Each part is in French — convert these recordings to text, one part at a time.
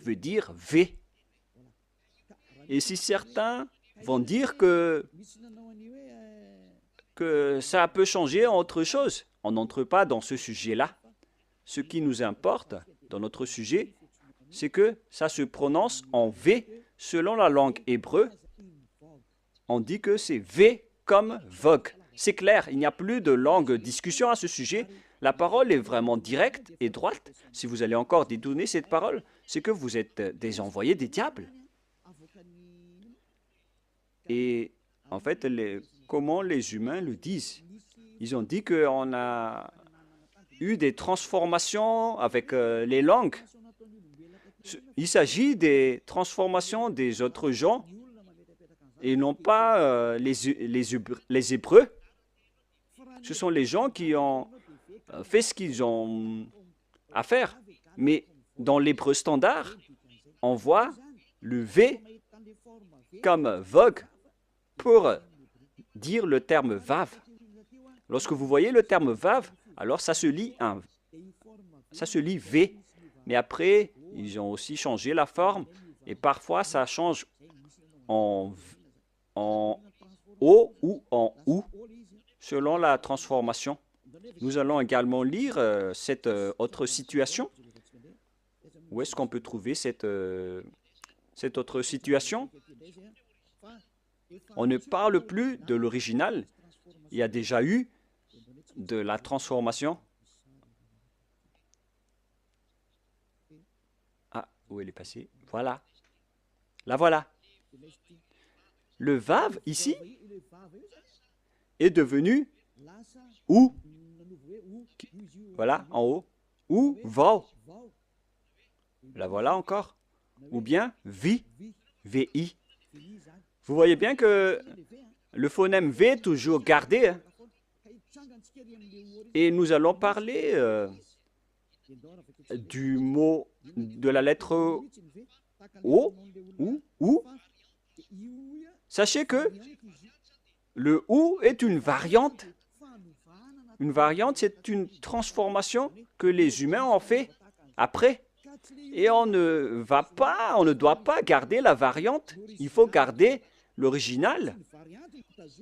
veut dire V. Et si certains vont dire que ça peut changer en autre chose, on n'entre pas dans ce sujet-là. Ce qui nous importe dans notre sujet, c'est que ça se prononce en V selon la langue hébreu. On dit que c'est V comme vogue. C'est clair, il n'y a plus de longue discussion à ce sujet. La parole est vraiment directe et droite. Si vous allez encore détourner cette parole, c'est que vous êtes des envoyés des diables. Et en fait, comment les humains le disent? Ils ont dit qu'on a eu des transformations avec les langues. Il s'agit des transformations des autres gens et non pas les Hébreux. Ce sont les gens qui ont fait ce qu'ils ont à faire. Mais dans l'hébreu standard, on voit le V comme vogue pour dire le terme vav. Lorsque vous voyez le terme vav, alors ça se lit V. Mais après, ils ont aussi changé la forme et parfois ça change en O ou en OU selon la transformation. Nous allons également lire cette autre situation. Où est-ce qu'on peut trouver cette autre situation? On ne parle plus de l'original. Il y a déjà eu de la transformation. Ah, où elle est passée? Voilà. La voilà. Le vav, ici, est devenu ou. Voilà, en haut. Ou vav. La voilà encore. Ou bien vi, vi. Vous voyez bien que le phonème V est toujours gardé. Hein? Et nous allons parler du mot, de la lettre O, ou. Sachez que le OU est une variante. Une variante, c'est une transformation que les humains ont fait après. Et on ne doit pas garder la variante, il faut garder l'original.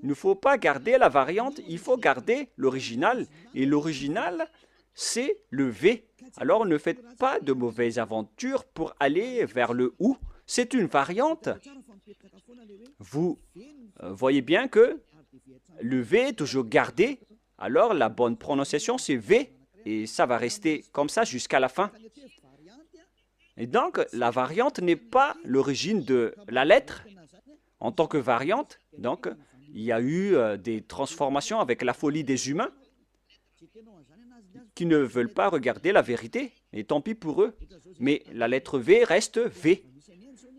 Il ne faut pas garder la variante, il faut garder l'original. Et l'original, c'est le V. Alors ne faites pas de mauvaises aventures pour aller vers le OU. C'est une variante. Vous voyez bien que le V est toujours gardé. Alors la bonne prononciation, c'est V. Et ça va rester comme ça jusqu'à la fin. Et donc, la variante n'est pas l'origine de la lettre. En tant que variante, donc, il y a eu des transformations avec la folie des humains qui ne veulent pas regarder la vérité. Et tant pis pour eux. Mais la lettre V reste V.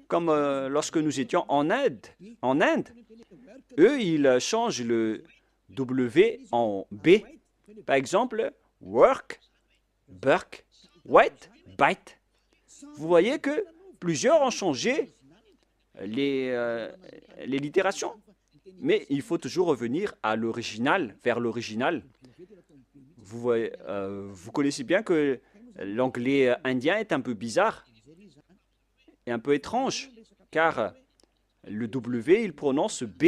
Comme lorsque nous étions en Inde, eux, ils changent le W en B. Par exemple, work, burk, wet, bite. Vous voyez que plusieurs ont changé les littérations, mais il faut toujours revenir à l'original, vers l'original. Vous connaissez bien que l'anglais indien est un peu bizarre et un peu étrange, car le W, il prononce B.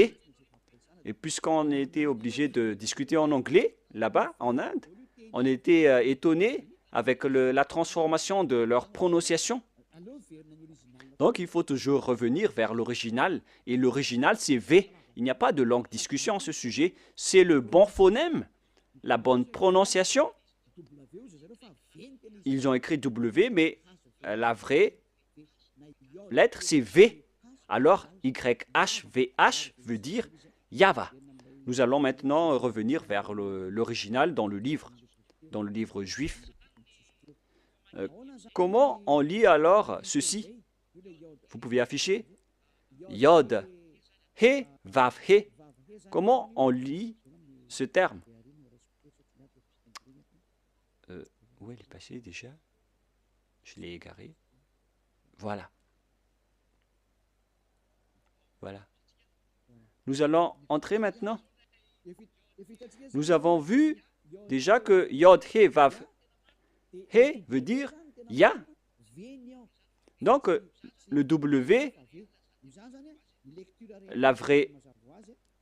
Et puisqu'on était obligé de discuter en anglais, là-bas, en Inde, on était étonné avec la transformation de leur prononciation. Donc, il faut toujours revenir vers l'original. Et l'original, c'est V. Il n'y a pas de longue discussion à ce sujet. C'est le bon phonème, la bonne prononciation. Ils ont écrit W, mais la vraie lettre, c'est V. Alors, YHVH veut dire Yava. Nous allons maintenant revenir vers l'original dans le livre juif. Comment on lit alors ceci? Vous pouvez afficher Yod, He, Vav, He. Comment on lit ce terme? Où elle est passée déjà? Je l'ai égarée. Voilà. Voilà. Nous allons entrer maintenant. Nous avons vu déjà que Yod, He, Vav, He veut dire Ya. Donc, le W, la vraie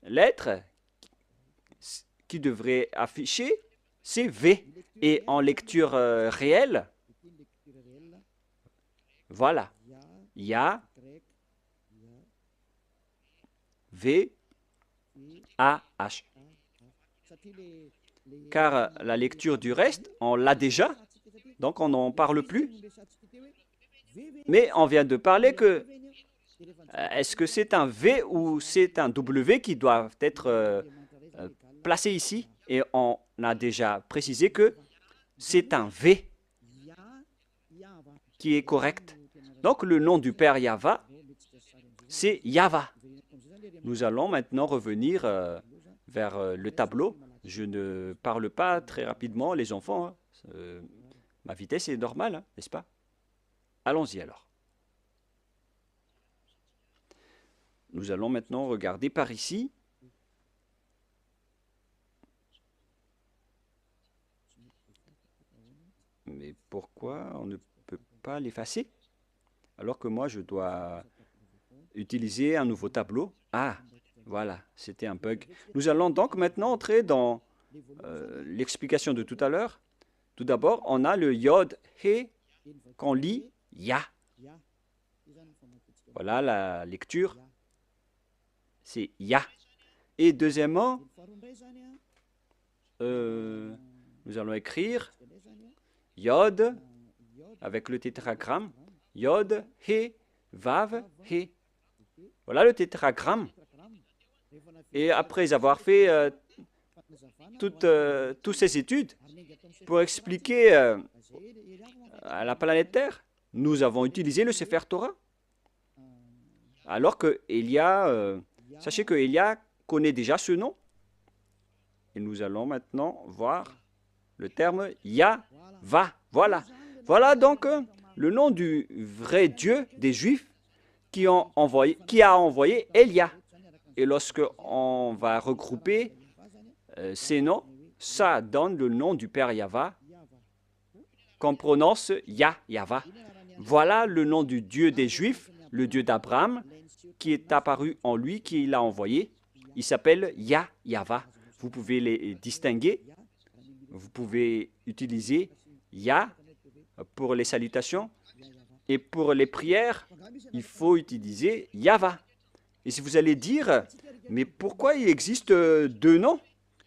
lettre qui devrait afficher, c'est V. Et en lecture réelle, voilà, Ya, V, A, H. Car la lecture du reste, on l'a déjà, donc on n'en parle plus. Mais on vient de parler que est-ce que c'est un V ou c'est un W qui doit être placé ici? Et on a déjà précisé que c'est un V qui est correct. Donc le nom du Père Yahva, c'est Yahva. Nous allons maintenant revenir vers le tableau. Je ne parle pas très rapidement, les enfants. Ma vitesse est normale, hein, n'est-ce pas? Allons-y alors. Nous allons maintenant regarder par ici. Mais pourquoi on ne peut pas l'effacer? Alors que moi, je dois utiliser un nouveau tableau. Ah, voilà, c'était un bug. Nous allons donc maintenant entrer dans l'explication de tout à l'heure. Tout d'abord, on a le Yod, He, qu'on lit Ya. Voilà la lecture. C'est Ya. Et deuxièmement, nous allons écrire Yod avec le tétragramme. Yod, He, Vav, He. Voilà le tétragramme. Et après avoir fait toutes ces études pour expliquer à la planète Terre, nous avons utilisé le Sefer Torah. Alors que Elia, sachez que Elia connaît déjà ce nom. Et nous allons maintenant voir le terme Yahva. Voilà. Voilà donc le nom du vrai Dieu des Juifs qui a envoyé Elia. Et lorsque on va regrouper ces noms, ça donne le nom du Père Yahva qu'on prononce Yahva. Voilà le nom du Dieu des Juifs, le Dieu d'Abraham, qui est apparu en lui, qui l'a envoyé. Il s'appelle Yahva. Vous pouvez les distinguer. Vous pouvez utiliser Ya pour les salutations. Et pour les prières, il faut utiliser Yahva. Et si vous allez dire, mais pourquoi il existe deux noms?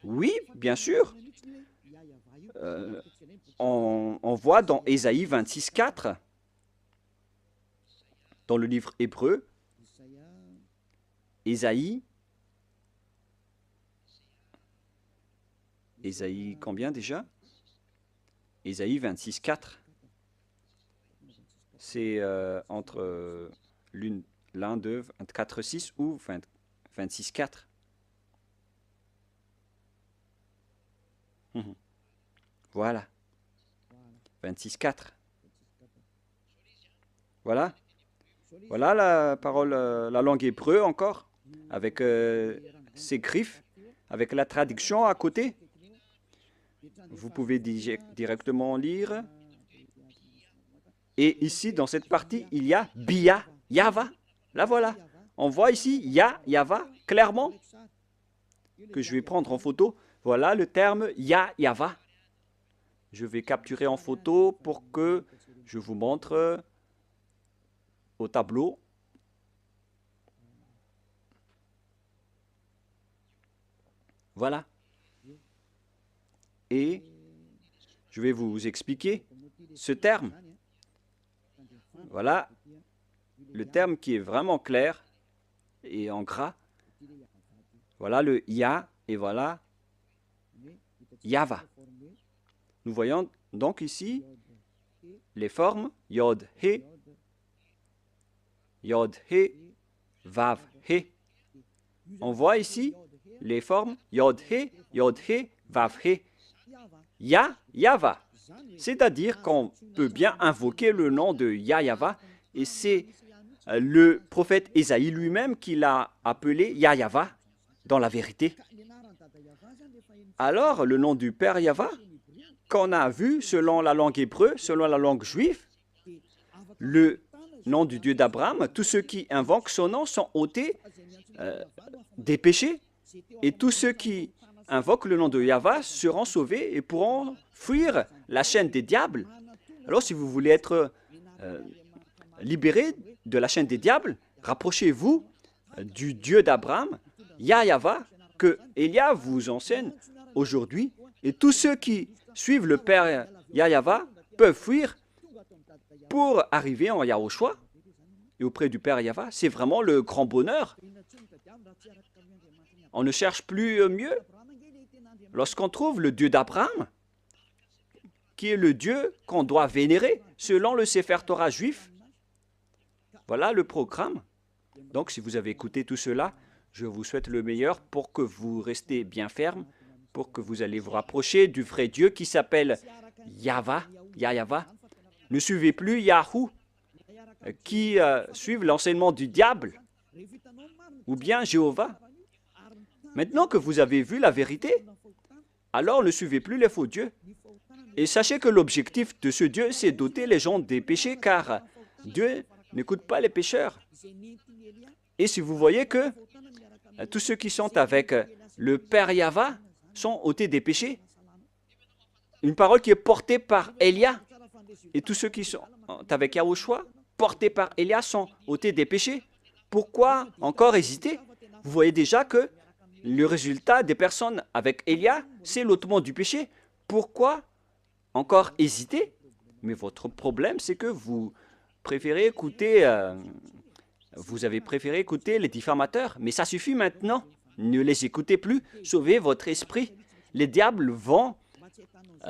Oui, bien sûr. On voit dans Ésaïe 26:4, dans le livre hébreu, Ésaïe combien déjà? Ésaïe 26:4. C'est entre l'un, 2, 24, 6 ou 26:4. Voilà. 26:4. Voilà. Voilà la parole, la langue hébreu encore, avec ses griffes, avec la traduction à côté. Vous pouvez directement lire. Et ici, dans cette partie, il y a Bia, Yahva. Là, voilà. On voit ici Yahva, clairement, que je vais prendre en photo. Voilà le terme Yahva. Je vais capturer en photo pour que je vous montre au tableau. Voilà. Et je vais vous expliquer ce terme. Voilà le terme qui est vraiment clair et en gras. Voilà le Ya et voilà Yahva. Nous voyons donc ici les formes Yod, He, Vav, He. On voit ici les formes Yod, He, Vav, He. Yahva. C'est-à-dire qu'on peut bien invoquer le nom de Yahva, et c'est le prophète Ésaïe lui-même qui l'a appelé Yahva dans la vérité. Alors, le nom du Père Yahva, qu'on a vu selon la langue hébreu, selon la langue juive, le nom du Dieu d'Abraham, tous ceux qui invoquent son nom sont ôtés des péchés, et tous ceux qui invoquent le nom de Yahva seront sauvés et pourront fuir la chaîne des diables. Alors, si vous voulez être libéré de la chaîne des diables, rapprochez-vous du Dieu d'Abraham, Yahva, que Élia vous enseigne aujourd'hui. Et tous ceux qui suivent le Père Yahva peuvent fuir pour arriver en Yahushua et auprès du Père Yahva. C'est vraiment le grand bonheur. On ne cherche plus mieux. Lorsqu'on trouve le Dieu d'Abraham, qui est le Dieu qu'on doit vénérer selon le Sefer Torah juif, voilà le programme. Donc, si vous avez écouté tout cela, je vous souhaite le meilleur pour que vous restez bien ferme, pour que vous allez vous rapprocher du vrai Dieu qui s'appelle Yahva. Ne suivez plus Yahou, qui suivent l'enseignement du diable, ou bien Jéhovah. Maintenant que vous avez vu la vérité, alors ne suivez plus les faux dieux. Et sachez que l'objectif de ce Dieu, c'est d'ôter les gens des péchés, car Dieu n'écoute pas les pécheurs. Et si vous voyez que tous ceux qui sont avec le Père Yahva sont ôtés des péchés, une parole qui est portée par Élia, et tous ceux qui sont avec Yahushua, portés par Élia, sont ôtés des péchés. Pourquoi encore hésiter? Vous voyez déjà que le résultat des personnes avec Élia, c'est l'ôtement du péché. Pourquoi encore hésiter? Mais votre problème, c'est que vous préférez écouter, vous avez préféré écouter les diffamateurs. Mais ça suffit maintenant. Ne les écoutez plus. Sauvez votre esprit. Les diables vont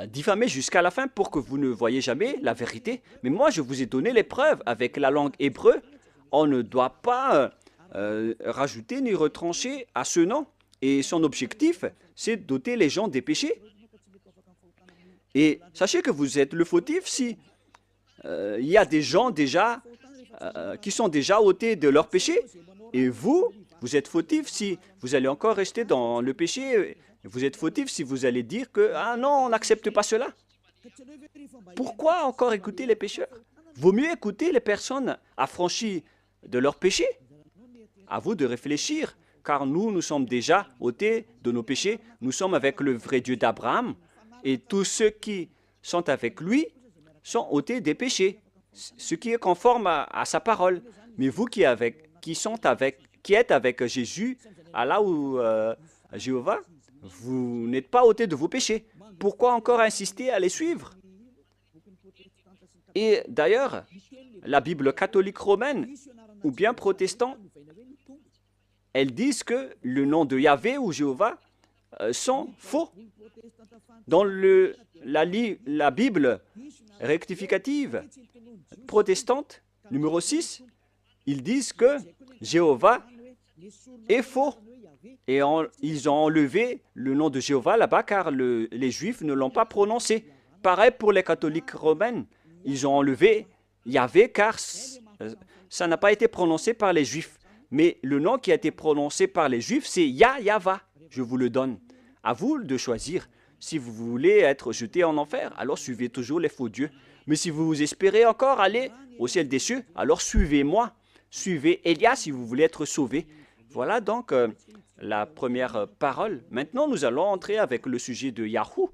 diffamer jusqu'à la fin pour que vous ne voyez jamais la vérité. Mais moi, je vous ai donné les preuves avec la langue hébreu. On ne doit pas rajouter ni retrancher à ce nom. Et son objectif, c'est d'ôter les gens des péchés. Et sachez que vous êtes le fautif si il y a des gens déjà qui sont déjà ôtés de leur péché. Et vous êtes fautif si vous allez encore rester dans le péché. Vous êtes fautif si vous allez dire que « Ah non, on n'accepte pas cela ». Pourquoi encore écouter les pécheurs? Vaut mieux écouter les personnes affranchies de leur péché. À vous de réfléchir, car nous sommes déjà ôtés de nos péchés. Nous sommes avec le vrai Dieu d'Abraham. Et tous ceux qui sont avec lui sont ôtés des péchés, ce qui est conforme à sa parole. Mais vous qui êtes avec Jésus, Allah ou Jéhovah, vous n'êtes pas ôtés de vos péchés. Pourquoi encore insister à les suivre? Et d'ailleurs, la Bible catholique romaine ou bien protestante, elles disent que le nom de Yahvé ou Jéhovah sont faux. Dans la Bible rectificative protestante, numéro 6, ils disent que Jéhovah est faux. Et ils ont enlevé le nom de Jéhovah là-bas car les Juifs ne l'ont pas prononcé. Pareil pour les catholiques romaines. Ils ont enlevé Yahvé car ça n'a pas été prononcé par les Juifs. Mais le nom qui a été prononcé par les Juifs, c'est Yahva. Je vous le donne. À vous de choisir. Si vous voulez être jeté en enfer, alors suivez toujours les faux dieux. Mais si vous espérez encore aller au ciel des cieux, alors suivez-moi. Suivez Élia si vous voulez être sauvé. Voilà donc la première parole. Maintenant, nous allons entrer avec le sujet de Yahou,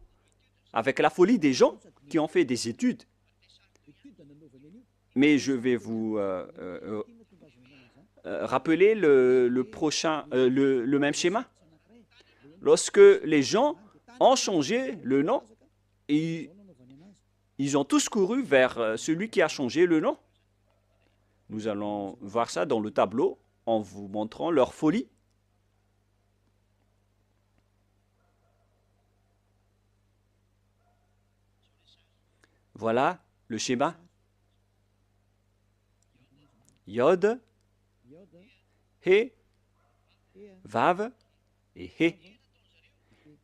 avec la folie des gens qui ont fait des études. Mais je vais vous rappeler le même schéma. Lorsque les gens ont changé le nom, et ils ont tous couru vers celui qui a changé le nom. Nous allons voir ça dans le tableau en vous montrant leur folie. Voilà le schéma. Yod, He, Vav et He.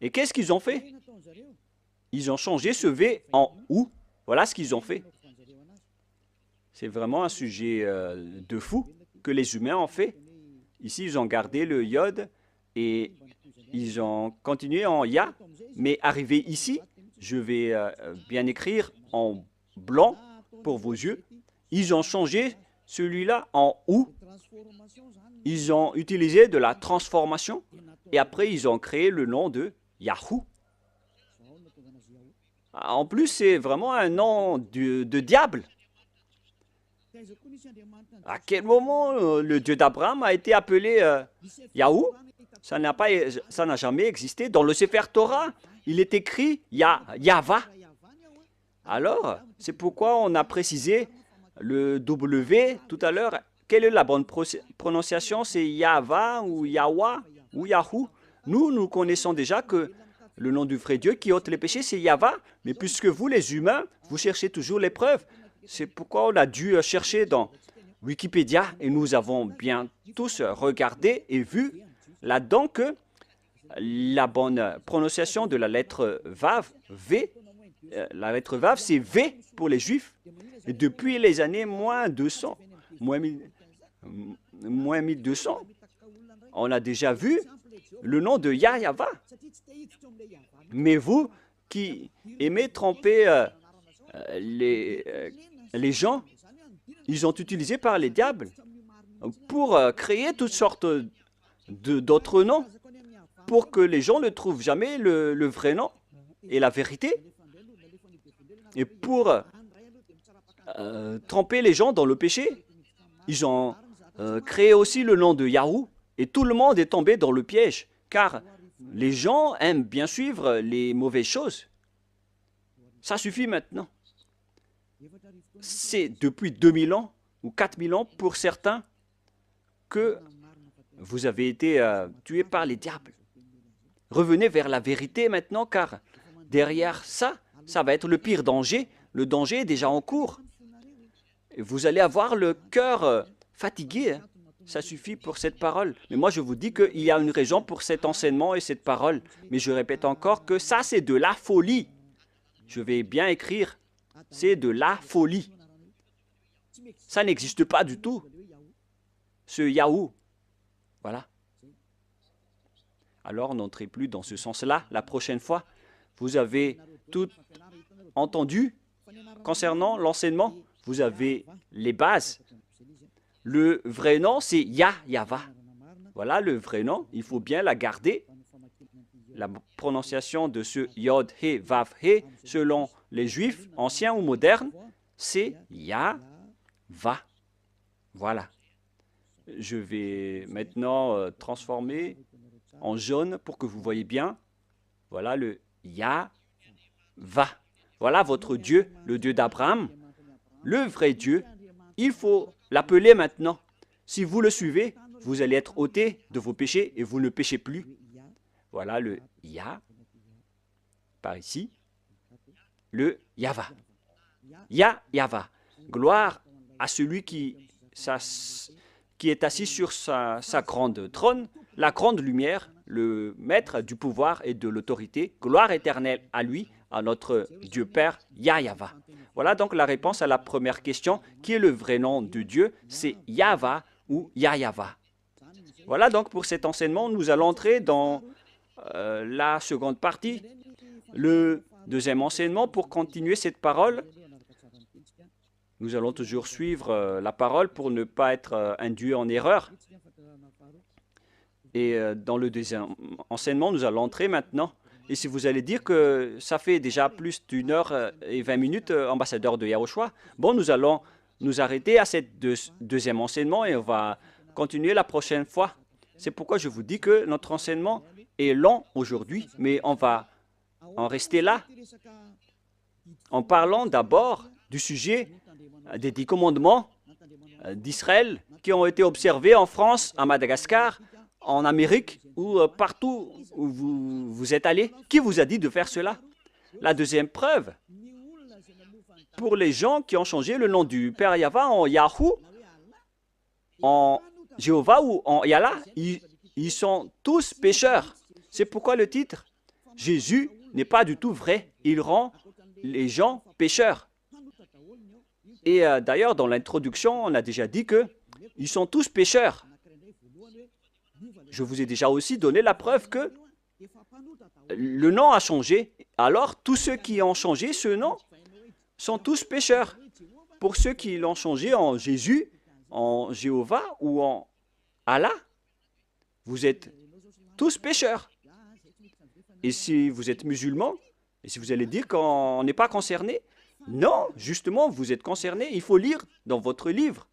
Et qu'est-ce qu'ils ont fait? Ils ont changé ce V en OU. Voilà ce qu'ils ont fait. C'est vraiment un sujet de fou que les humains ont fait. Ici, ils ont gardé le Yod et ils ont continué en Ya. Mais arrivé ici, je vais bien écrire en blanc pour vos yeux. Ils ont changé celui-là en ou, ils ont utilisé de la transformation et après ils ont créé le nom de Yahoo. En plus, c'est vraiment un nom de diable. À quel moment le Dieu d'Abraham a été appelé Yahoo? Ça n'a jamais existé. Dans le Sefer Torah, il est écrit Yahva. Alors, c'est pourquoi on a précisé le W tout à l'heure. Quelle est la bonne prononciation? C'est Yahva ou Yahwa ou Yahoo? Nous connaissons déjà que le nom du vrai Dieu qui ôte les péchés, c'est Yahva. Mais puisque vous, les humains, vous cherchez toujours les preuves, c'est pourquoi on a dû chercher dans Wikipédia et nous avons bien tous regardé et vu là-dedans que la bonne prononciation de la lettre Vav, V, la lettre Vav, c'est V pour les Juifs. Et depuis les années moins 200, moins 1200, on a déjà vu le nom de Yahva. Mais vous qui aimez tromper les gens, ils ont utilisé par les diables pour créer toutes sortes d'autres noms pour que les gens ne trouvent jamais le vrai nom et la vérité. Et pour tremper les gens dans le péché, ils ont créé aussi le nom de Yahoo et tout le monde est tombé dans le piège car les gens aiment bien suivre les mauvaises choses. Ça suffit maintenant. C'est depuis 2000 ans ou 4000 ans pour certains que vous avez été tués par les diables. Revenez vers la vérité maintenant car derrière ça, ça va être le pire danger. Le danger est déjà en cours. Vous allez avoir le cœur fatigué. Ça suffit pour cette parole. Mais moi, je vous dis qu'il y a une raison pour cet enseignement et cette parole. Mais je répète encore que ça, c'est de la folie. Je vais bien écrire. C'est de la folie. Ça n'existe pas du tout. Ce Yahoo. Voilà. Alors, n'entrez plus dans ce sens-là la prochaine fois. Vous avez tout entendu concernant l'enseignement. Vous avez les bases. Le vrai nom, c'est Yahva. Voilà le vrai nom. Il faut bien la garder. La prononciation de ce Yod, He, Vav, He, selon les Juifs, anciens ou modernes, c'est Yahva. Voilà. Je vais maintenant transformer en jaune pour que vous voyez bien. Voilà le Yahva. Voilà votre Dieu, le Dieu d'Abraham, le vrai Dieu. Il faut l'appeler maintenant. Si vous le suivez, vous allez être ôté de vos péchés et vous ne péchez plus. Voilà le Yah, par ici, le Yahva. Yahva. Gloire à celui qui est assis sur sa grande trône, la grande lumière, le maître du pouvoir et de l'autorité. Gloire éternelle à lui, à notre Dieu Père, Yahva. Voilà donc la réponse à la première question. Qui est le vrai nom de Dieu? C'est Yahva ou Yahva. Voilà donc pour cet enseignement, nous allons entrer dans la seconde partie, le deuxième enseignement. Pour continuer cette parole, nous allons toujours suivre la parole pour ne pas être induits en erreur. Et dans le deuxième enseignement, nous allons entrer maintenant. Et si vous allez dire que ça fait déjà plus d'1h20, ambassadeur de Yahushua, bon, nous allons nous arrêter à cette deuxième enseignement et on va continuer la prochaine fois. C'est pourquoi je vous dis que notre enseignement est long aujourd'hui, mais on va en rester là en parlant d'abord du sujet des 10 commandements d'Israël qui ont été observés en France, à Madagascar, en Amérique ou partout où vous êtes allé. Qui vous a dit de faire cela? La deuxième preuve, pour les gens qui ont changé le nom du Père Yahva en Yahoo, en Jéhovah ou en Yallah, ils sont tous pécheurs. C'est pourquoi le titre, Jésus n'est pas du tout vrai. Il rend les gens pécheurs. Et d'ailleurs, dans l'introduction, on a déjà dit qu'ils sont tous pécheurs. Je vous ai déjà aussi donné la preuve que le nom a changé. Alors, tous ceux qui ont changé ce nom sont tous pécheurs. Pour ceux qui l'ont changé en Jésus, en Jéhovah ou en Allah, vous êtes tous pécheurs. Et si vous êtes musulman, et si vous allez dire qu'on n'est pas concerné, non, justement, vous êtes concerné. Il faut lire dans votre livre.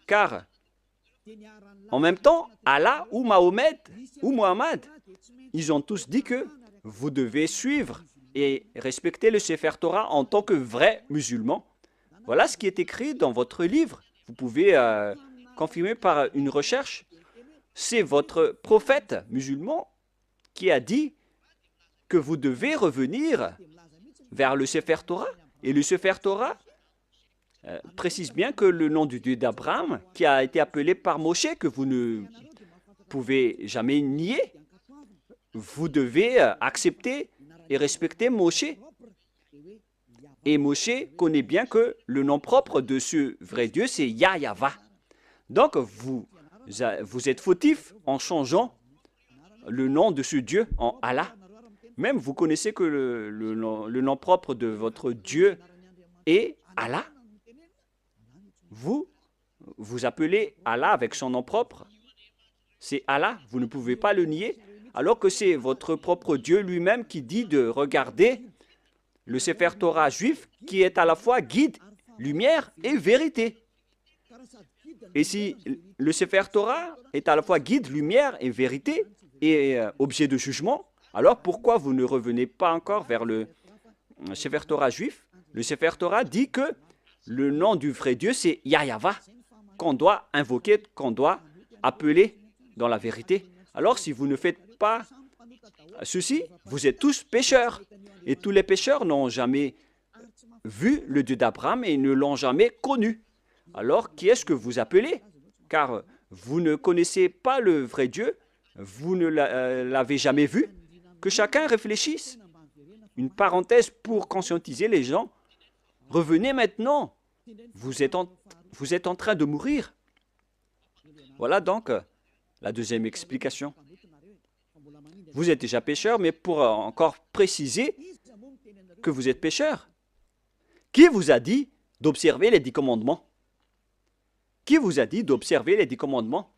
Car, en même temps, Allah ou Mahomet ou Mohammed, ils ont tous dit que vous devez suivre et respecter le Sefer Torah en tant que vrai musulman. Voilà ce qui est écrit dans votre livre. Vous pouvez confirmer par une recherche. C'est votre prophète musulman qui a dit que vous devez revenir vers le Sefer Torah. Et le Sefer Torah précise bien que le nom du Dieu d'Abraham, qui a été appelé par Moshe, que vous ne pouvez jamais nier, vous devez accepter et respecter Moshe. Et Moshe connaît bien que le nom propre de ce vrai Dieu, c'est Yahweh. Donc, vous êtes fautif en changeant le nom de ce Dieu en Allah. Même vous connaissez que le nom propre de votre Dieu est Allah. Vous appelez Allah avec son nom propre. C'est Allah, vous ne pouvez pas le nier, alors que c'est votre propre Dieu lui-même qui dit de regarder le Sefer Torah juif qui est à la fois guide, lumière et vérité. Et si le Sefer Torah est à la fois guide, lumière et vérité et objet de jugement, alors pourquoi vous ne revenez pas encore vers le Sefer Torah juif? Le Sefer Torah dit que le nom du vrai Dieu, c'est Yahweh, qu'on doit invoquer, qu'on doit appeler dans la vérité. Alors si vous ne faites pas ceci, vous êtes tous pécheurs. Et tous les pécheurs n'ont jamais vu le Dieu d'Abraham et ne l'ont jamais connu. Alors qui est-ce que vous appelez? Car vous ne connaissez pas le vrai Dieu, vous ne l'avez jamais vu. Que chacun réfléchisse. Une parenthèse pour conscientiser les gens. Revenez maintenant. Vous êtes en train de mourir. Voilà donc la deuxième explication. Vous êtes déjà pécheur, mais pour encore préciser que vous êtes pécheur, qui vous a dit d'observer les 10 commandements? Qui vous a dit d'observer les 10 commandements?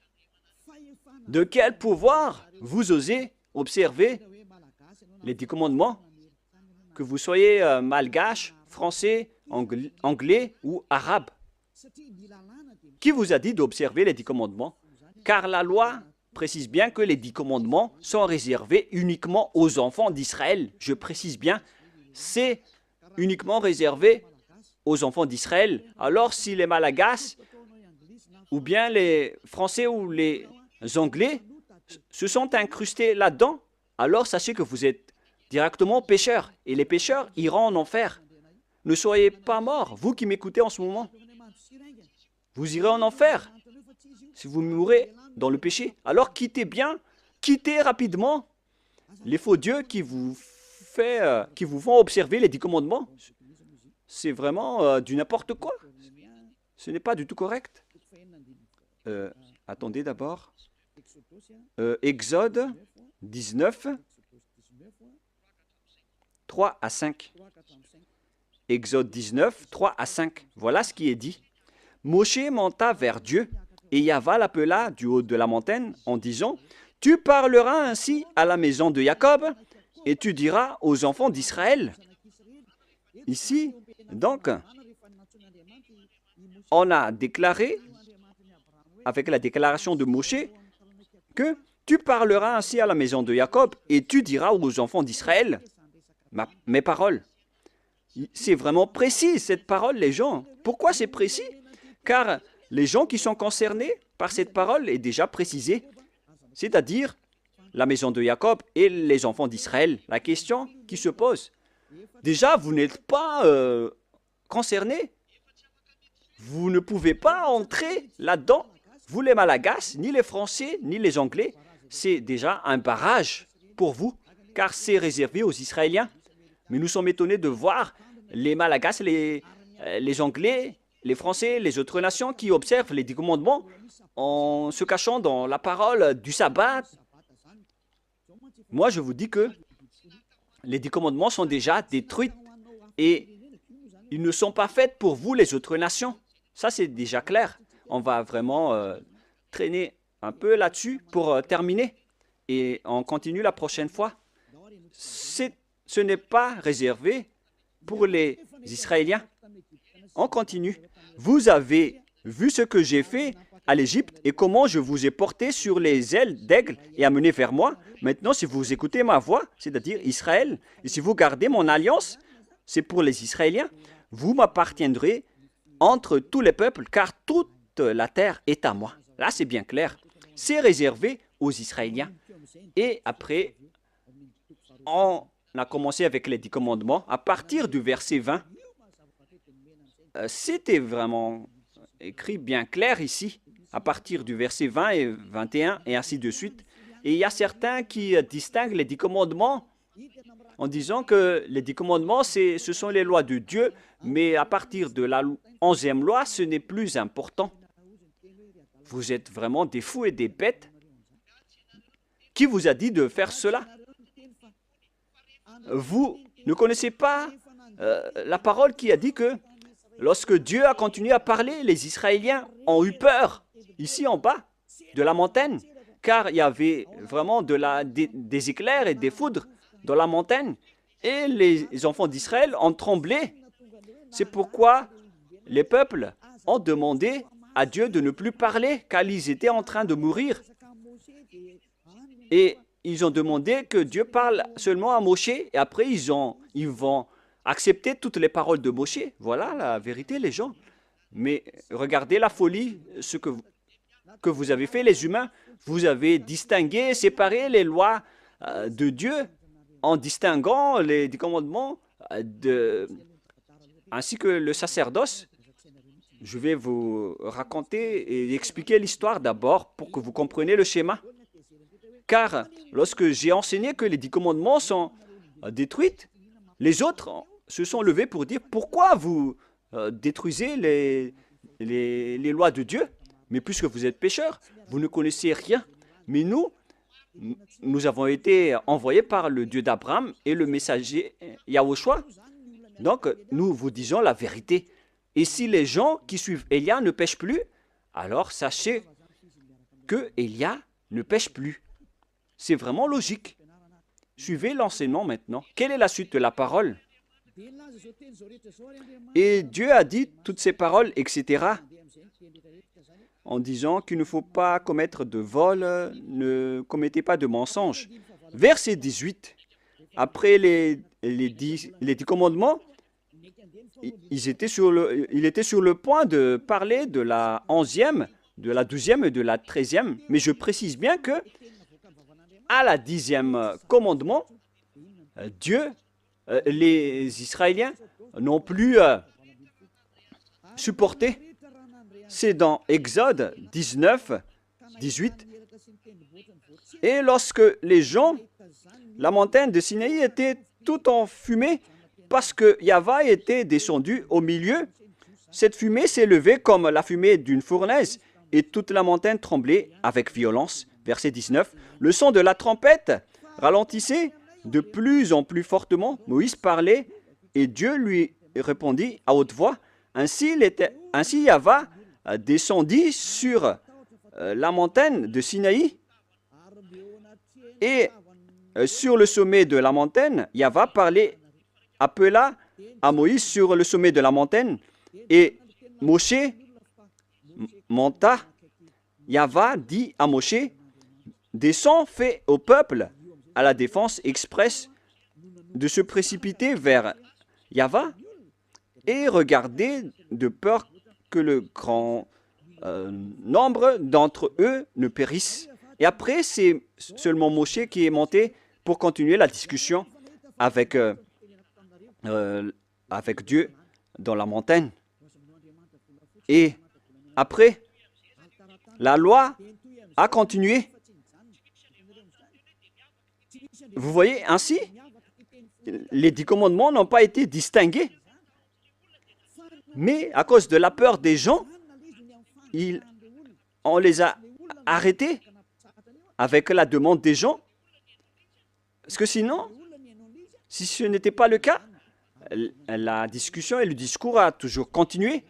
De quel pouvoir vous osez observer les 10 commandements? Que vous soyez malgache, français, anglais ou arabe. Qui vous a dit d'observer les 10 commandements? Car la loi précise bien que les 10 commandements sont réservés uniquement aux enfants d'Israël. Je précise bien, c'est uniquement réservé aux enfants d'Israël. Alors si les Malagasy, ou bien les Français ou les Anglais se sont incrustés là-dedans, alors sachez que vous êtes directement pécheurs. Et les pécheurs iront en enfer. Ne soyez pas morts, vous qui m'écoutez en ce moment. Vous irez en enfer si vous mourrez dans le péché. Alors quittez rapidement les faux dieux qui vous font observer les 10 commandements. C'est vraiment du n'importe quoi. Ce n'est pas du tout correct. Attendez d'abord. Exode 19, 3 à 5. Exode 19, 3 à 5. Voilà ce qui est dit. Moshe monta vers Dieu, et Yahweh l'appela du haut de la montagne en disant, « Tu parleras ainsi à la maison de Jacob, et tu diras aux enfants d'Israël. » Ici, donc, on a déclaré, avec la déclaration de Moshe, que tu parleras ainsi à la maison de Jacob, et tu diras aux enfants d'Israël mes paroles. C'est vraiment précis, cette parole, les gens. Pourquoi c'est précis? Car les gens qui sont concernés par cette parole est déjà précisée, c'est-à-dire la maison de Jacob et les enfants d'Israël. La question qui se pose, déjà, vous n'êtes pas concernés. Vous ne pouvez pas entrer là-dedans. Vous, les Malagasy, ni les Français, ni les Anglais, c'est déjà un barrage pour vous, car c'est réservé aux Israéliens. Mais nous sommes étonnés de voir les Malagasy, les Anglais, les Français, les autres nations qui observent les 10 commandements en se cachant dans la parole du sabbat. Moi, je vous dis que les 10 commandements sont déjà détruits et ils ne sont pas faits pour vous, les autres nations. Ça, c'est déjà clair. on va vraiment traîner un peu là-dessus pour terminer. Et on continue la prochaine fois. Ce n'est pas réservé pour les Israéliens. On continue. Vous avez vu ce que j'ai fait à l'Égypte et comment je vous ai porté sur les ailes d'aigle et amené vers moi. Maintenant, si vous écoutez ma voix, c'est-à-dire Israël, et si vous gardez mon alliance, c'est pour les Israéliens, vous m'appartiendrez entre tous les peuples, car toute la terre est à moi. Là, c'est bien clair. C'est réservé aux Israéliens. Et après, on a commencé avec les 10 commandements. À partir du verset 20, c'était vraiment écrit bien clair ici, à partir du verset 20 et 21, et ainsi de suite. Et il y a certains qui distinguent les 10 commandements en disant que les 10 commandements, ce sont les lois de Dieu, mais à partir de la 11e loi, ce n'est plus important. Vous êtes vraiment des fous et des bêtes. Qui vous a dit de faire cela? Vous ne connaissez pas la parole qui a dit que lorsque Dieu a continué à parler, les Israéliens ont eu peur, ici en bas, de la montagne, car il y avait vraiment des éclairs et des foudres dans la montagne, et les enfants d'Israël ont tremblé. C'est pourquoi les peuples ont demandé à Dieu de ne plus parler, car ils étaient en train de mourir. Et ils ont demandé que Dieu parle seulement à Moshe, et après ils vont accepter toutes les paroles de Moshe. Voilà la vérité, les gens. Mais regardez la folie, ce que vous avez fait, les humains. Vous avez distingué, séparé les lois de Dieu en distinguant les 10 commandements ainsi que le sacerdoce. Je vais vous raconter et expliquer l'histoire d'abord pour que vous compreniez le schéma. Car lorsque j'ai enseigné que les 10 commandements sont détruits, les autres se sont levés pour dire pourquoi vous détruisez les lois de Dieu. Mais puisque vous êtes pécheurs, vous ne connaissez rien. Mais nous avons été envoyés par le Dieu d'Abraham et le messager Yahushua. Donc, nous vous disons la vérité. Et si les gens qui suivent Élia ne pêchent plus, alors sachez que Élia ne pêche plus. C'est vraiment logique. Suivez l'enseignement maintenant. Quelle est la suite de la parole? Et Dieu a dit toutes ces paroles, etc., en disant qu'il ne faut pas commettre de vol, ne commettez pas de mensonge. Verset 18, après les 10 commandements, il était sur le point de parler de la 11e, de la 12e et de la 13e, mais je précise bien que à la 10e commandement, Dieu, les Israéliens n'ont plus supporté. C'est dans Exode 19, 18. Et lorsque les gens, la montagne de Sinaï était tout en fumée parce que Yahva était descendu au milieu, cette fumée s'est levée comme la fumée d'une fournaise et toute la montagne tremblait avec violence. Verset 19. Le son de la trompette ralentissait de plus en plus fortement. Moïse parlait et Dieu lui répondit à haute voix. Ainsi Yahva descendit sur la montagne de Sinaï et sur le sommet de la montagne, Yahva appela à Moïse sur le sommet de la montagne et Moshe monta. Yahva dit à Moshe, descends, fais au peuple à la défense expresse de se précipiter vers Yahva et regardez de peur que le grand nombre d'entre eux ne périssent. Et après, c'est seulement Moshe qui est monté pour continuer la discussion avec Dieu dans la montagne. Et après, la loi a continué. Vous voyez, ainsi, les 10 commandements n'ont pas été distingués. Mais à cause de la peur des gens, on les a arrêtés avec la demande des gens. Parce que sinon, si ce n'était pas le cas, la discussion et le discours a toujours continué.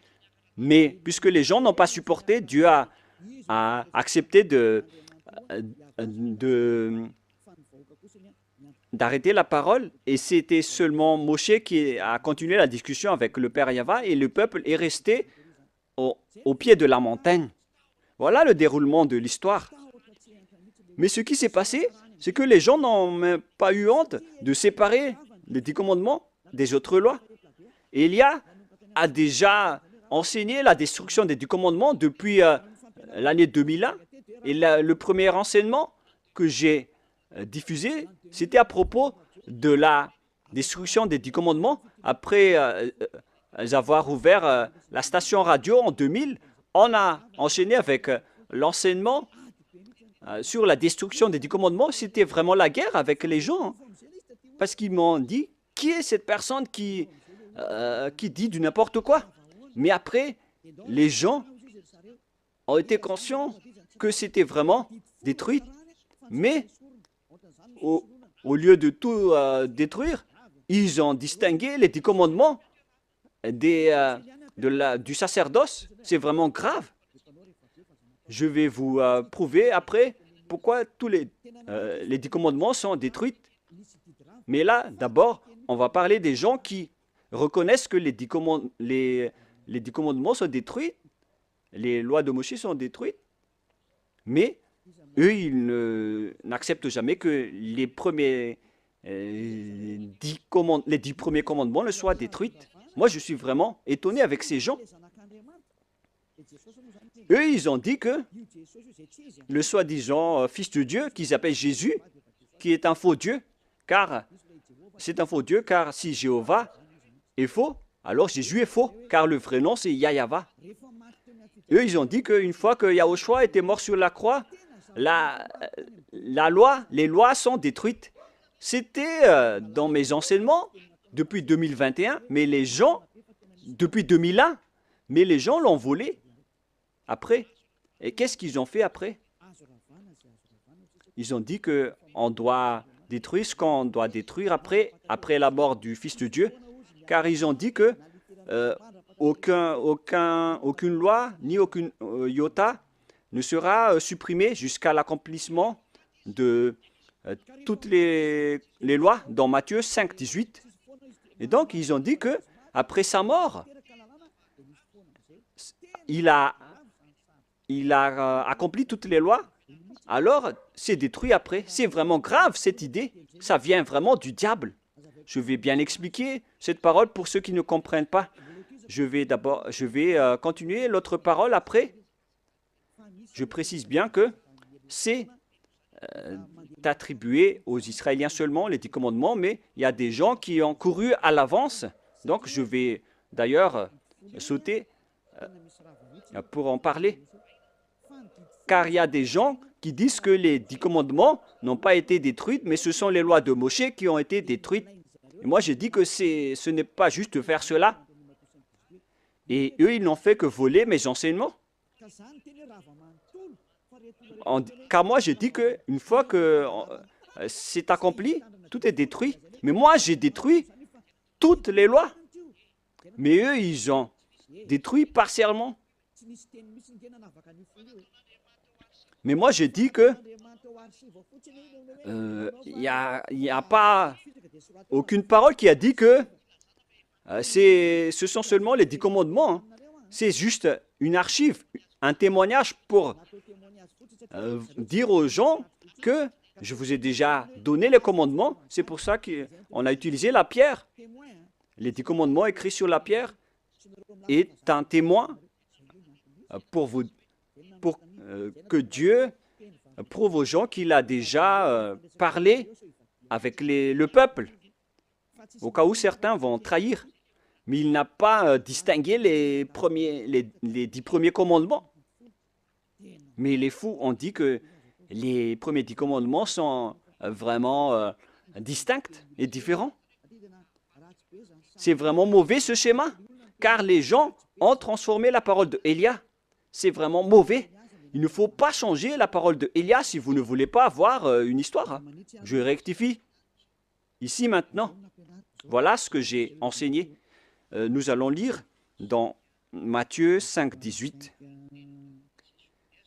Mais puisque les gens n'ont pas supporté, Dieu a accepté d'arrêter la parole. Et c'était seulement Moshe qui a continué la discussion avec le Père Yahva et le peuple est resté au pied de la montagne. Voilà le déroulement de l'histoire. Mais ce qui s'est passé, c'est que les gens n'ont même pas eu honte de séparer les 10 commandements des autres lois. Et Élia a déjà enseigné la destruction des 10 commandements depuis l'année 2001. Et le premier enseignement que j'ai diffusé, c'était à propos de la destruction des 10 commandements. Après avoir ouvert la station radio en 2000, on a enchaîné avec l'enseignement sur la destruction des 10 commandements. C'était vraiment la guerre avec les gens. Hein, parce qu'ils m'ont dit, qui est cette personne qui dit du n'importe quoi? Mais après, les gens ont été conscients que c'était vraiment détruit. Mais au lieu de tout détruire, ils ont distingué les 10 commandements du sacerdoce. C'est vraiment grave. Je vais vous prouver après pourquoi tous les 10 commandements sont détruits. Mais là, d'abord, on va parler des gens qui reconnaissent que les 10 commandements sont détruits, les lois de Moïse sont détruites, mais eux, ils n'acceptent jamais que les 10 premiers commandements ne soient détruits. Moi, je suis vraiment étonné avec ces gens. Eux, ils ont dit que le soi-disant fils de Dieu, qu'ils appellent Jésus, qui est un faux Dieu, car c'est un faux Dieu, car si Jéhovah est faux, alors Jésus est faux, car le vrai nom c'est Yahva. Eux, ils ont dit qu'une fois que Yahushua était mort sur la croix, les lois sont détruites. C'était dans mes enseignements depuis 2021, mais les gens, depuis 2001, mais les gens l'ont volé après. Et qu'est-ce qu'ils ont fait après? Ils ont dit qu'on doit détruire ce qu'on doit détruire après la mort du Fils de Dieu, car ils ont dit que aucune loi ni aucune iota ne sera supprimée jusqu'à l'accomplissement de toutes les lois dans Matthieu 5, 18. Et donc, ils ont dit que après sa mort, il a accompli toutes les lois, alors c'est détruit après. C'est vraiment grave cette idée. Ça vient vraiment du diable. Je vais bien expliquer cette parole pour ceux qui ne comprennent pas. Je vais continuer l'autre parole après. Je précise bien que c'est attribué aux Israéliens seulement, les 10 commandements, mais il y a des gens qui ont couru à l'avance. Donc je vais d'ailleurs sauter pour en parler. Car il y a des gens qui disent que les 10 commandements n'ont pas été détruits, mais ce sont les lois de Moshe qui ont été détruites. Et moi, j'ai dit que ce n'est pas juste de faire cela. Et eux, ils n'ont fait que voler mes enseignements. Car moi, j'ai dit qu'une fois que c'est accompli, tout est détruit. Mais moi, j'ai détruit toutes les lois. Mais eux, ils ont détruit partiellement. Mais moi, j'ai dit que il n'y a pas aucune parole qui a dit que ce sont seulement les 10 commandements. Hein. C'est juste une archive, un témoignage pour dire aux gens que je vous ai déjà donné les commandements. C'est pour ça qu'on a utilisé la pierre. Les 10 commandements écrits sur la pierre est un témoin pour que Dieu prouve aux gens qu'il a déjà parlé avec le peuple, au cas où certains vont trahir. Mais il n'a pas distingué les 10 premiers commandements. Mais les fous ont dit que les premiers 10 commandements sont vraiment distincts et différents. C'est vraiment mauvais ce schéma, car les gens ont transformé la parole de Élia. C'est vraiment mauvais. Il ne faut pas changer la parole de Élia si vous ne voulez pas avoir une histoire. Je rectifie. Ici maintenant, voilà ce que j'ai enseigné. Nous allons lire dans Matthieu 5, 18.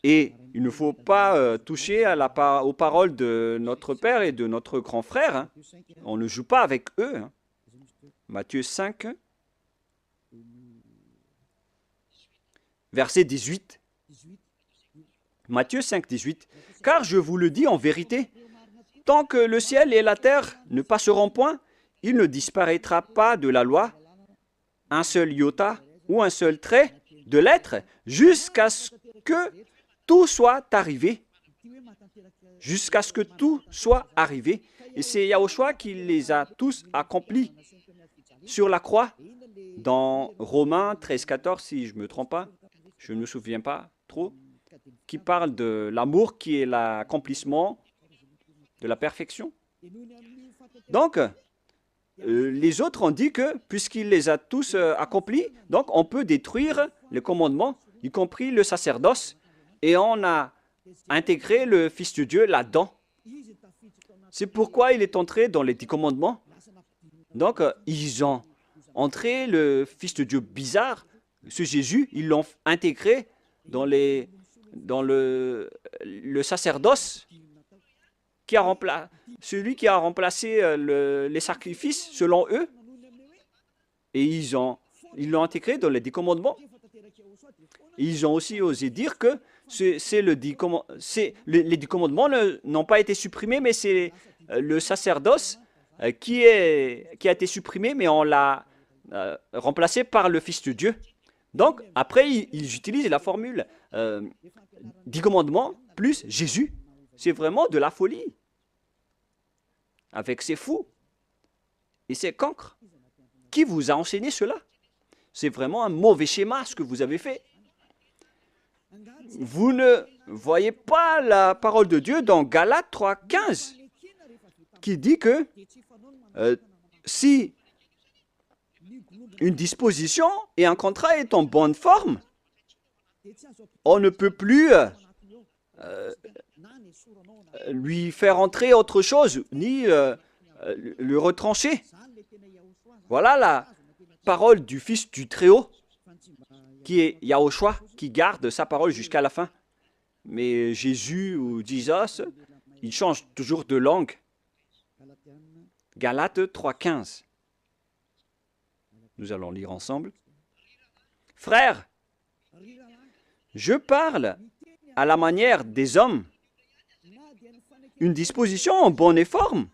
Et il ne faut pas toucher aux paroles de notre Père et de notre grand frère. Hein. On ne joue pas avec eux. Hein. Matthieu 5, verset 18. Matthieu 5, 18. Car je vous le dis en vérité, tant que le ciel et la terre ne passeront point, il ne disparaîtra pas de la loi un seul iota ou un seul trait de lettre jusqu'à ce que tout soit arrivé. Jusqu'à ce que tout soit arrivé. Et c'est Yahushua qui les a tous accomplis sur la croix. Dans Romains 13, 14, si je ne me trompe pas, je ne me souviens pas trop, qui parle de l'amour qui est l'accomplissement de la perfection. Donc, les autres ont dit que, puisqu'il les a tous accomplis, donc on peut détruire les commandements, y compris le sacerdoce, et on a intégré le Fils de Dieu là-dedans. C'est pourquoi il est entré dans les 10 commandements. Donc, ils ont entré le Fils de Dieu bizarre, ce Jésus, ils l'ont intégré dans le sacerdoce, celui qui a remplacé les sacrifices selon eux, et ils l'ont intégré dans les 10 commandements. Ils ont aussi osé dire que les 10 commandements n'ont pas été supprimés, mais c'est le sacerdoce qui a été supprimé, mais on l'a remplacé par le Fils de Dieu. Donc, après, ils utilisent la formule 10 commandements plus Jésus. C'est vraiment de la folie. Avec ces fous et ces cancres. Qui vous a enseigné cela? C'est vraiment un mauvais schéma ce que vous avez fait. Vous ne voyez pas la parole de Dieu dans Galates 3, 15 qui dit que si une disposition et un contrat est en bonne forme, on ne peut plus lui faire entrer autre chose, ni le retrancher. Voilà la parole du Fils du Très-Haut, qui est Yahushua, qui garde sa parole jusqu'à la fin. Mais Jésus ou Jesus, il change toujours de langue. Galates 3,15. Nous allons lire ensemble. Frères, je parle à la manière des hommes. Une disposition en bonne forme,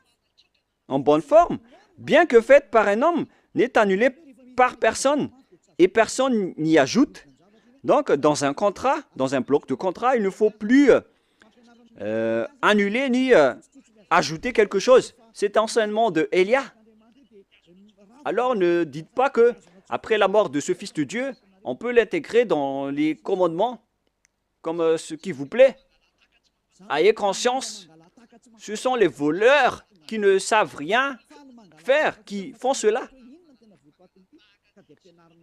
bien que faite par un homme, n'est annulée par personne et personne n'y ajoute. Donc, dans un contrat, dans un bloc de contrat, il ne faut plus annuler ni ajouter quelque chose. C'est l'enseignement de Élia. Alors, ne dites pas que après la mort de ce Fils de Dieu, on peut l'intégrer dans les commandements comme ce qui vous plaît. Ayez conscience, ce sont les voleurs qui ne savent rien faire, qui font cela.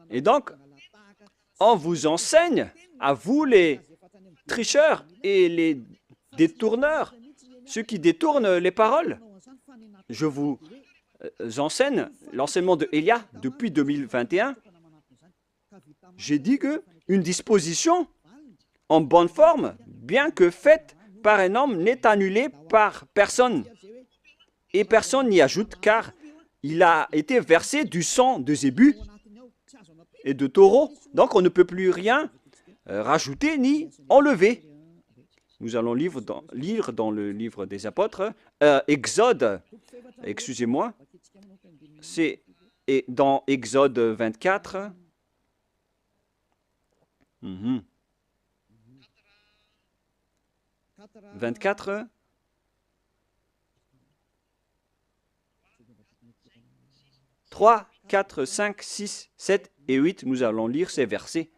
Et donc, on vous enseigne, à vous les tricheurs et les détourneurs, ceux qui détournent les paroles. Je vous enseigne l'enseignement de Élia depuis 2021. J'ai dit qu'une disposition en bonne forme, bien que faite par un homme, n'est annulée par personne. Et personne n'y ajoute, car il a été versé du sang de zébu et de taureau. Donc on ne peut plus rien rajouter ni enlever. Nous allons lire dans le livre des apôtres, Exode, excusez-moi, c'est dans Exode 24. 24. « 3, 4, 5, 6, 7 et 8, nous allons lire ces versets.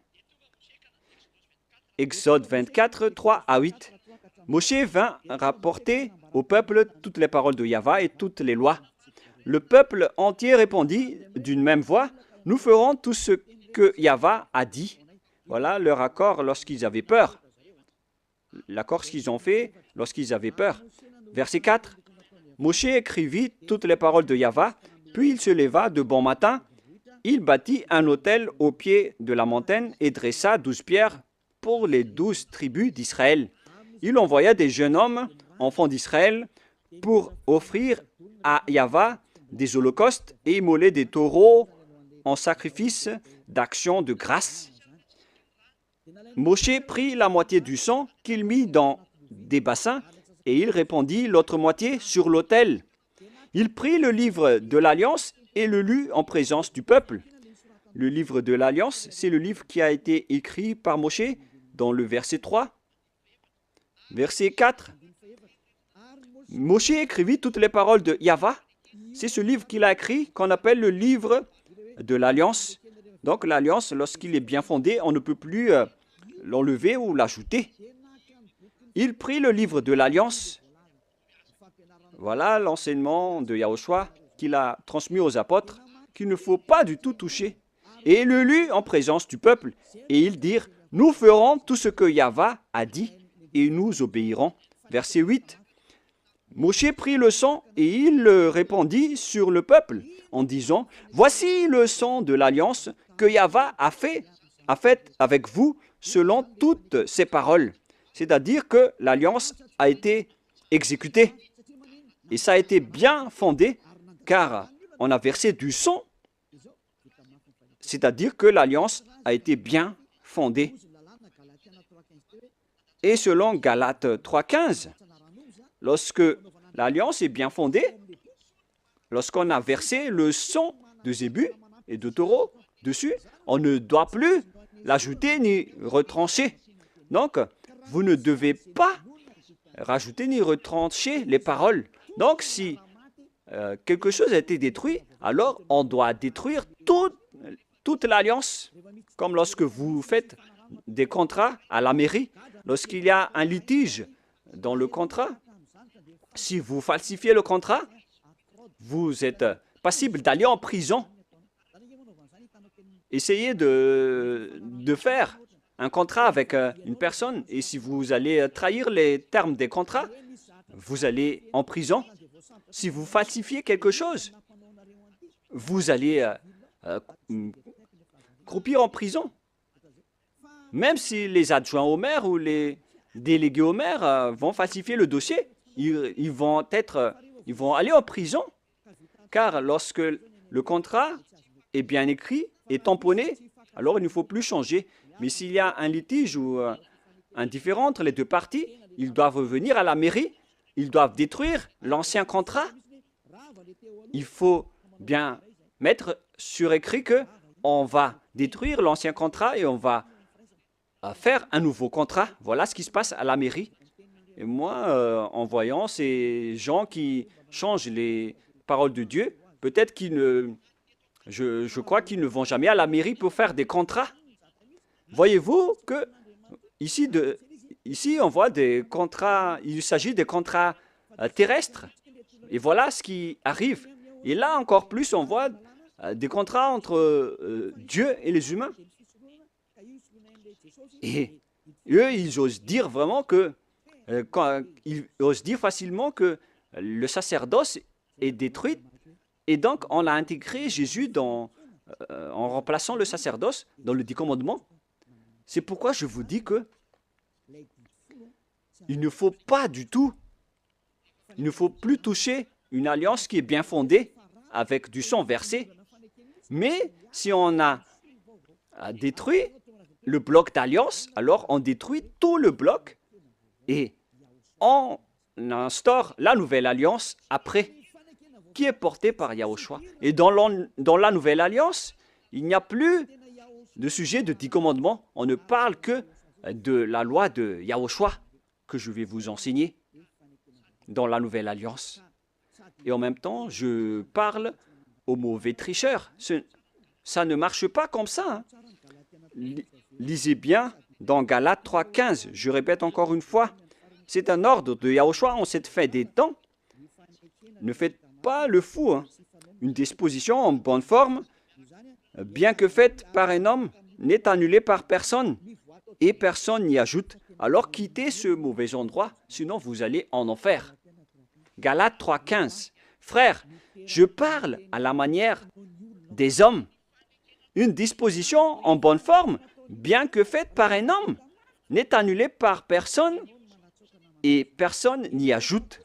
Exode 24, 3 à 8. Moshe vint rapporter au peuple toutes les paroles de Yahva et toutes les lois. Le peuple entier répondit d'une même voix, « Nous ferons tout ce que Yahva a dit. » Voilà leur accord lorsqu'ils avaient peur. L'accord qu'ils ont fait lorsqu'ils avaient peur. Verset 4. Moshe écrivit toutes les paroles de Yahva, puis il se leva de bon matin il bâtit un autel au pied de la montagne et dressa 12 pierres pour les 12 tribus d'Israël. Il envoya des jeunes hommes, enfants d'Israël, pour offrir à Yahvé des holocaustes et immoler des taureaux en sacrifice d'action de grâce. Moshe prit la moitié du sang qu'il mit dans des bassins et il répandit l'autre moitié sur l'autel. Il prit le livre de l'Alliance et le lut en présence du peuple. Le livre de l'Alliance, c'est le livre qui a été écrit par Moshe dans le verset 3. Verset 4. Moshe écrivit toutes les paroles de Yahvé. C'est ce livre qu'il a écrit qu'on appelle le livre de l'Alliance. Donc l'Alliance, lorsqu'il est bien fondé, on ne peut plus l'enlever ou l'ajouter. Il prit le livre de l'Alliance. Voilà l'enseignement de Yahushua qu'il a transmis aux apôtres, qu'il ne faut pas du tout toucher. Et il le lut en présence du peuple. Et ils dirent, nous ferons tout ce que Yahvé a dit et nous obéirons. Verset 8. Moshe prit le sang et il le répandit sur le peuple en disant, voici le sang de l'alliance que Yahvé a fait avec vous selon toutes ses paroles. C'est-à-dire que l'alliance a été exécutée. Et ça a été bien fondé car on a versé du sang. C'est-à-dire que l'alliance a été bien fondée. Et selon Galates 3,15, lorsque l'alliance est bien fondée, lorsqu'on a versé le sang de zébu et de taureau dessus, on ne doit plus l'ajouter ni retrancher. Donc, vous ne devez pas rajouter ni retrancher les paroles. Donc, si quelque chose a été détruit, alors on doit détruire toute l'alliance. Comme lorsque vous faites des contrats à la mairie, lorsqu'il y a un litige dans le contrat, si vous falsifiez le contrat, vous êtes passible d'aller en prison. Essayez de faire un contrat avec une personne et si vous allez trahir les termes des contrats, vous allez en prison. Si vous falsifiez quelque chose, vous allez croupir en prison. Même si les adjoints au maire ou les délégués au maire vont falsifier le dossier, ils vont aller en prison. Car lorsque le contrat est bien écrit et tamponné, alors il ne faut plus changer. Mais s'il y a un litige ou un différend entre les deux parties, ils doivent revenir à la mairie, ils doivent détruire l'ancien contrat. Il faut bien mettre sur écrit qu'on va détruire l'ancien contrat et on va faire un nouveau contrat. Voilà ce qui se passe à la mairie. Et moi, en voyant ces gens qui changent les paroles de Dieu, peut-être qu'ils ne... Je crois qu'ils ne vont jamais à la mairie pour faire des contrats. Voyez-vous que ici, on voit des contrats, il s'agit des contrats terrestres. Et voilà ce qui arrive. Et là, encore plus, on voit des contrats entre Dieu et les humains. Et eux, ils osent dire vraiment que, ils osent dire facilement que le sacerdoce est détruit. Et donc, on a intégré Jésus en remplaçant le sacerdoce dans le 10 commandements. C'est pourquoi je vous dis que il ne faut pas du tout, il ne faut plus toucher une alliance qui est bien fondée avec du sang versé. Mais si on a détruit le bloc d'alliance, alors on détruit tout le bloc et on instaure la nouvelle alliance après, qui est portée par Yahushua. Et dans la nouvelle alliance, il n'y a plus de sujet de 10 commandements. On ne parle que de la loi de Yahushua que je vais vous enseigner dans la nouvelle alliance. Et en même temps, je parle aux mauvais tricheurs. Ça ne marche pas comme ça. Lisez bien dans Galates 3,15. Je répète encore une fois, c'est un ordre de Yahushua en cette fin des temps. Ne faites pas le fou. Une disposition en bonne forme, bien que faite par un homme, n'est annulée par personne et personne n'y ajoute. Alors quittez ce mauvais endroit, sinon vous allez en enfer. Galates 3,15. Frères, je parle à la manière des hommes Une disposition en bonne forme, bien que faite par un homme, n'est annulée par personne et personne n'y ajoute.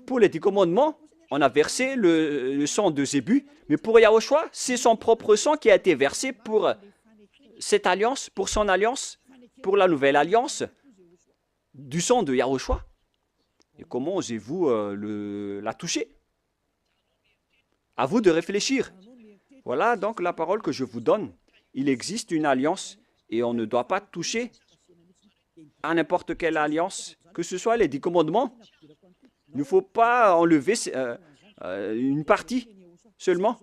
Pour les 10 commandements, on a versé le sang de Zébu, mais pour Yahushua, c'est son propre sang qui a été versé pour cette alliance, pour son alliance, pour la nouvelle alliance du sang de Yahushua. Et comment osez-vous la toucher? À vous de réfléchir. Voilà donc la parole que je vous donne. Il existe une alliance et on ne doit pas toucher à n'importe quelle alliance, que ce soit les 10 commandements. Il ne faut pas enlever une partie seulement.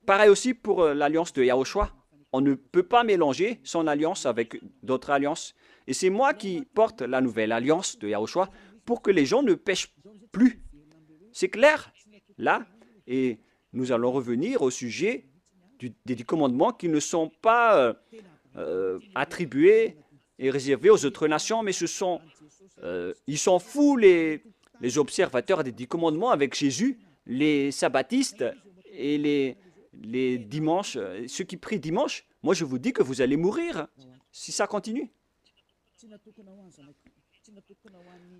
Pareil aussi pour l'alliance de Yahushua. On ne peut pas mélanger son alliance avec d'autres alliances. Et c'est moi qui porte la nouvelle alliance de Yahushua pour que les gens ne pêchent plus. C'est clair, là. Et nous allons revenir au sujet des 10 commandements qui ne sont pas attribués et réservés aux autres nations, mais ils sont fous les observateurs des 10 commandements avec Jésus, les sabbatistes et les dimanches, ceux qui prient dimanche. Moi, je vous dis que vous allez mourir si ça continue.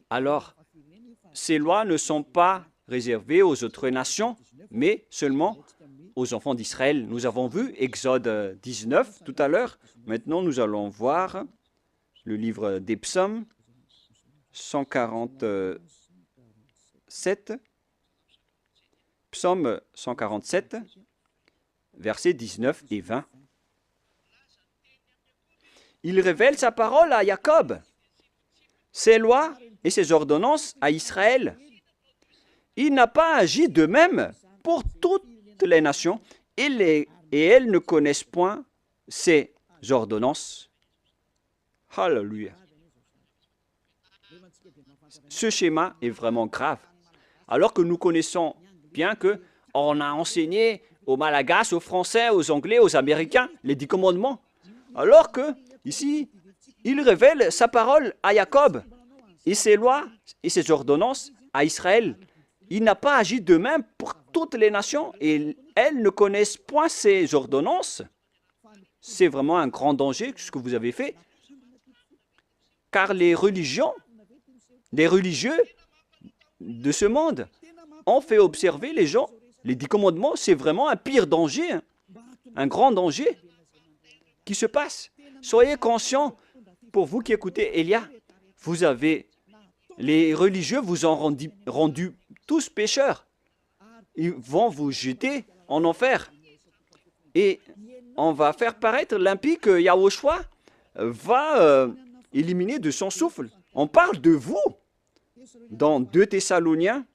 Alors, ces lois ne sont pas réservées aux autres nations, mais seulement aux enfants d'Israël. Nous avons vu Exode 19 tout à l'heure. Maintenant, nous allons voir le livre des psaumes 147. Psaume 147, versets 19 et 20. Il révèle sa parole à Jacob, ses lois et ses ordonnances à Israël. Il n'a pas agi de même pour toutes les nations, et elles ne connaissent point ses ordonnances. Alléluia. Ce schéma est vraiment grave. Alors que nous connaissons bien qu'on a enseigné aux Malagasy, aux Français, aux Anglais, aux Américains les 10 commandements. Alors que, ici, il révèle sa parole à Jacob et ses lois et ses ordonnances à Israël. Il n'a pas agi de même pour toutes les nations et elles ne connaissent point ses ordonnances. C'est vraiment un grand danger ce que vous avez fait. Car les religieux de ce monde ont fait observer les gens. Les 10 commandements, c'est vraiment un pire danger, un grand danger qui se passe. Soyez conscients, pour vous qui écoutez Elia, les religieux vous ont rendu tous pécheurs. Ils vont vous jeter en enfer. Et on va faire paraître l'impie que Yahushua va éliminer de son souffle. On parle de vous dans 2 Thessaloniciens,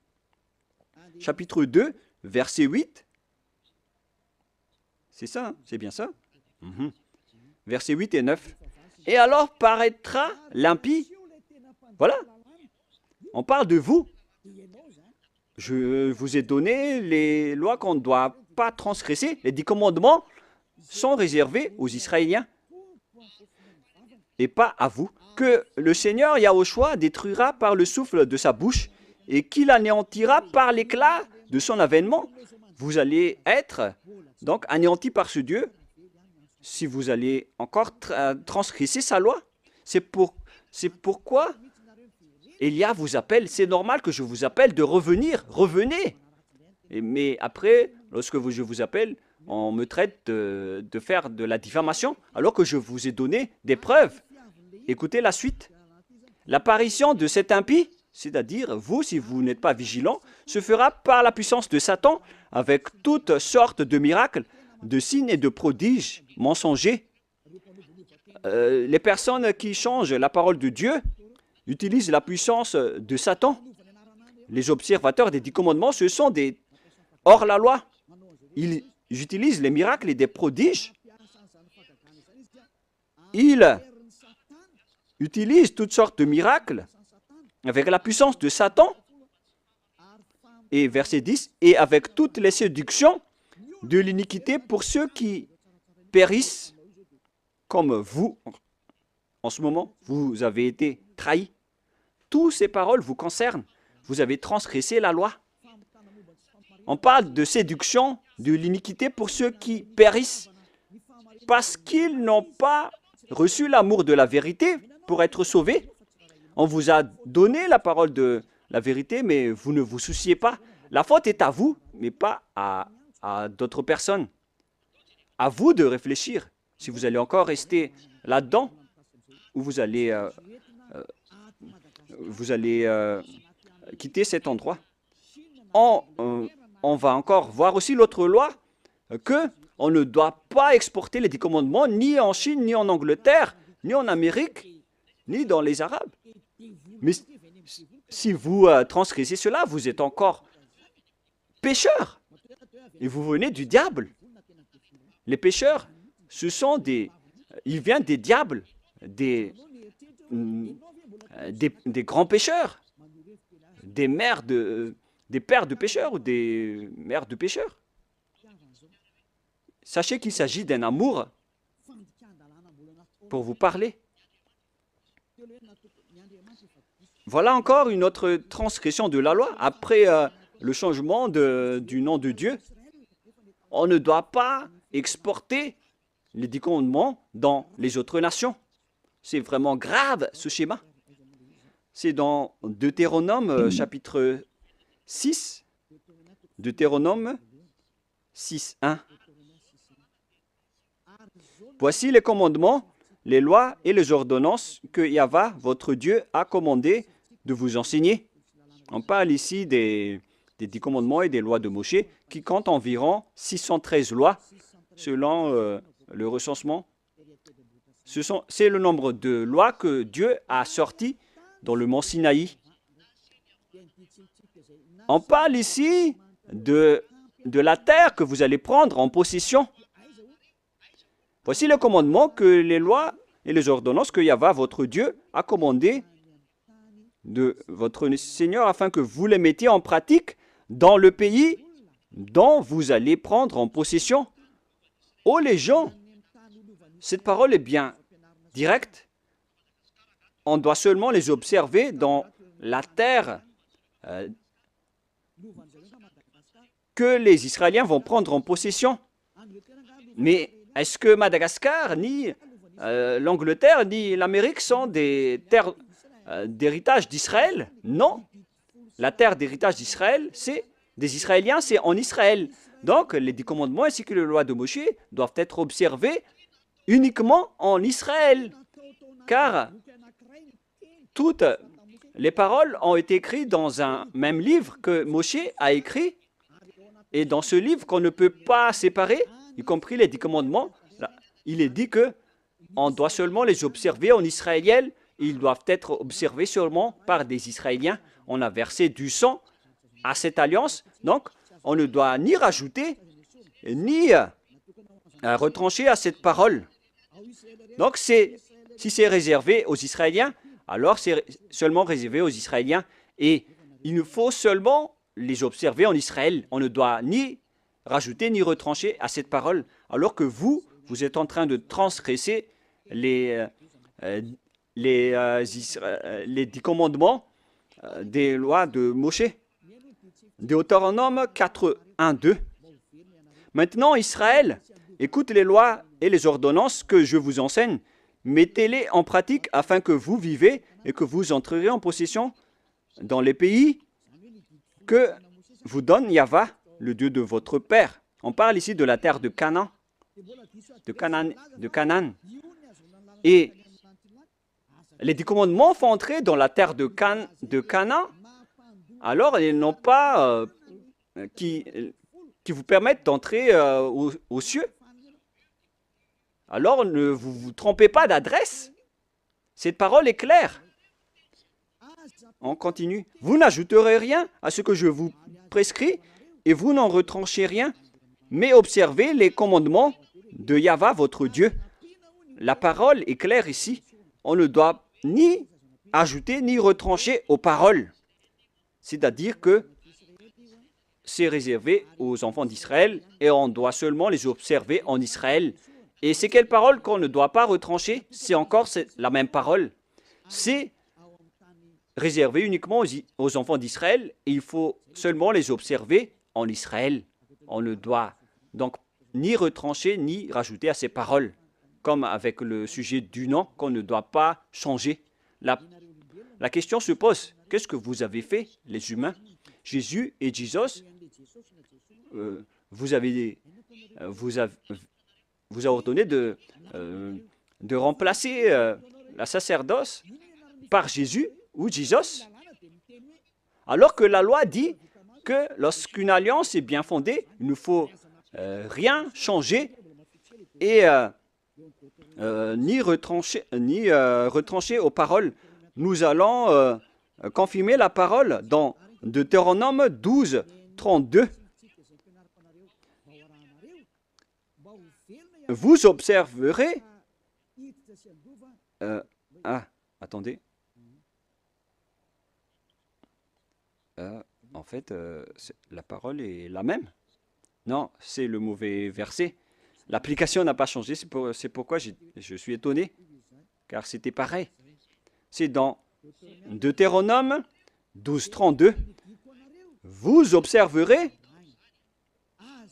chapitre 2, verset 8. C'est ça, hein? C'est bien ça? Versets 8 et 9. Et alors paraîtra l'impie. Voilà. On parle de vous. Je vous ai donné les lois qu'on ne doit pas transgresser. Les 10 commandements sont réservés aux Israéliens et pas à vous. Que le Seigneur Yahushua détruira par le souffle de sa bouche et qu'il anéantira par l'éclat de son avènement. Vous allez être donc anéantis par ce Dieu si vous allez encore transgresser sa loi. C'est pourquoi Elia vous appelle. C'est normal que je vous appelle de revenir. Revenez. Mais après, lorsque je vous appelle, on me traite de faire de la diffamation alors que je vous ai donné des preuves. Écoutez la suite. L'apparition de cet impie, c'est-à-dire vous, si vous n'êtes pas vigilant, se fera par la puissance de Satan avec toutes sortes de miracles, de signes et de prodiges mensongers. Les personnes qui changent la parole de Dieu utilisent la puissance de Satan. Les observateurs des 10 commandements, ce sont des hors-la-loi. Ils utilisent les miracles et des prodiges. Ils utilisent toutes sortes de miracles avec la puissance de Satan. Et verset 10, et avec toutes les séductions de l'iniquité pour ceux qui périssent, comme vous, en ce moment, vous avez été trahis. Toutes ces paroles vous concernent. Vous avez transgressé la loi. On parle de séduction, de l'iniquité pour ceux qui périssent parce qu'ils n'ont pas reçu l'amour de la vérité pour être sauvés. On vous a donné la parole de la vérité, mais vous ne vous souciez pas. La faute est à vous, mais pas à d'autres personnes. À vous de réfléchir si vous allez encore rester là-dedans ou vous allez quitter cet endroit. On va encore voir aussi l'autre loi que on ne doit pas exporter les 10 commandements ni en Chine, ni en Angleterre, ni en Amérique, ni dans les Arabes. Mais si vous transgressez cela, vous êtes encore pécheurs et vous venez du diable. Les pécheurs, ce sont ils viennent des diables, des grands pécheurs, des pères de pécheurs ou des mères de pécheurs. Sachez qu'il s'agit d'un amour pour vous parler. Voilà encore une autre transgression de la loi. Après le changement du nom de Dieu, on ne doit pas exporter les 10 commandements dans les autres nations. C'est vraiment grave ce schéma. C'est dans Deutéronome chapitre 6, Deutéronome 6, 1. Voici les commandements, les lois et les ordonnances que Yahva, votre Dieu, a commandé de vous enseigner. On parle ici des 10 commandements et des lois de Moshe qui comptent environ 613 lois selon le recensement. C'est le nombre de lois que Dieu a sorties dans le mont Sinaï. On parle ici de la terre que vous allez prendre en possession. Voici le commandement que les lois et les ordonnances que Yahva, votre Dieu, a commandé de votre Seigneur afin que vous les mettiez en pratique dans le pays dont vous allez prendre en possession. Oh les gens, cette parole est bien directe. On doit seulement les observer dans la terre que les Israéliens vont prendre en possession. Mais est-ce que Madagascar, ni l'Angleterre, ni l'Amérique sont des terres d'héritage d'Israël? Non. La terre d'héritage d'Israël, c'est des Israéliens, c'est en Israël. Donc, les 10 commandements ainsi que les lois de Moshe doivent être observés uniquement en Israël. Car toutes les paroles ont été écrites dans un même livre que Moshe a écrit. Et dans ce livre qu'on ne peut pas séparer, y compris les 10 commandements, là, il est dit que on doit seulement les observer en israélien. Ils doivent être observés seulement par des Israéliens. On a versé du sang à cette alliance. Donc, on ne doit ni rajouter, ni retrancher à cette parole. Donc, si c'est réservé aux Israéliens, alors c'est seulement réservé aux Israéliens. Et il nous faut seulement les observer en Israël. On ne doit ni rajouter ni retrancher à cette parole, alors que vous êtes en train de transgresser les 10 commandements des lois de Moshe. Deutéronome 4, 1, 2. Maintenant, Israël, écoute les lois et les ordonnances que je vous enseigne. Mettez-les en pratique afin que vous vivez et que vous entrerez en possession dans les pays que vous donne Yahva, le Dieu de votre père. On parle ici de la terre de Canaan. De Canaan. Et les 10 commandements font entrer dans la terre de Canaan. Alors, ils n'ont pas qui vous permettent d'entrer aux cieux. Alors, ne vous trompez pas d'adresse. Cette parole est claire. On continue. Vous n'ajouterez rien à ce que je vous prescris et vous n'en retranchez rien, mais observez les commandements de Yahva, votre Dieu. La parole est claire ici. On ne doit ni ajouter ni retrancher aux paroles. C'est-à-dire que c'est réservé aux enfants d'Israël et on doit seulement les observer en Israël. Et c'est quelle parole qu'on ne doit pas retrancher? C'est encore la même parole. C'est réservé uniquement aux enfants d'Israël et il faut seulement les observer en Israël. On ne doit donc ni retrancher ni rajouter à ces paroles, comme avec le sujet du nom qu'on ne doit pas changer. La question se pose, qu'est-ce que vous avez fait, les humains? Jésus et Jesus, vous avez ordonné de remplacer la sacerdoce par Jésus ou Jesus, alors que la loi dit que lorsqu'une alliance est bien fondée, il ne faut rien changer et ni retrancher aux paroles. Nous allons confirmer la parole dans Deutéronome 12, 32. Vous observerez... attendez. En fait, la parole est la même. Non, c'est le mauvais verset. L'application n'a pas changé, c'est pourquoi je suis étonné, car c'était pareil. C'est dans Deutéronome 12, 32. Vous observerez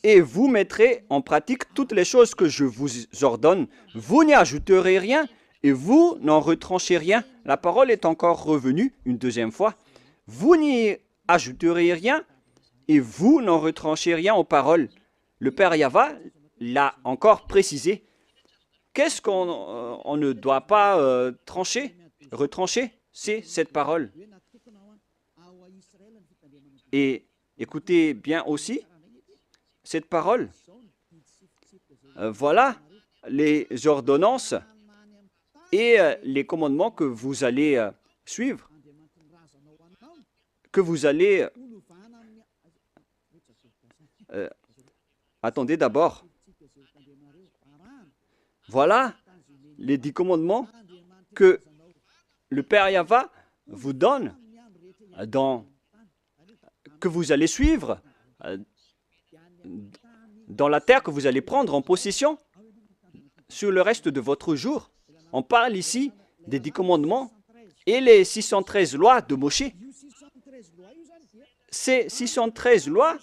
et vous mettrez en pratique toutes les choses que je vous ordonne. Vous n'y ajouterez rien et vous n'en retranchez rien. La parole est encore revenue une deuxième fois. Vous n'y ajouterez rien et vous n'en retranchez rien aux paroles. Le Père Yahva l'a encore précisé. Qu'est-ce qu'on ne doit pas retrancher? C'est cette parole. Et écoutez bien aussi cette parole. Voilà les ordonnances et les commandements que vous allez suivre, que vous allez... attendez d'abord. Voilà les 10 commandements que le Père Yahva vous donne, que vous allez suivre dans la terre que vous allez prendre en possession sur le reste de votre jour. On parle ici des 10 commandements et les 613 lois de Moshe. Ces 613 lois,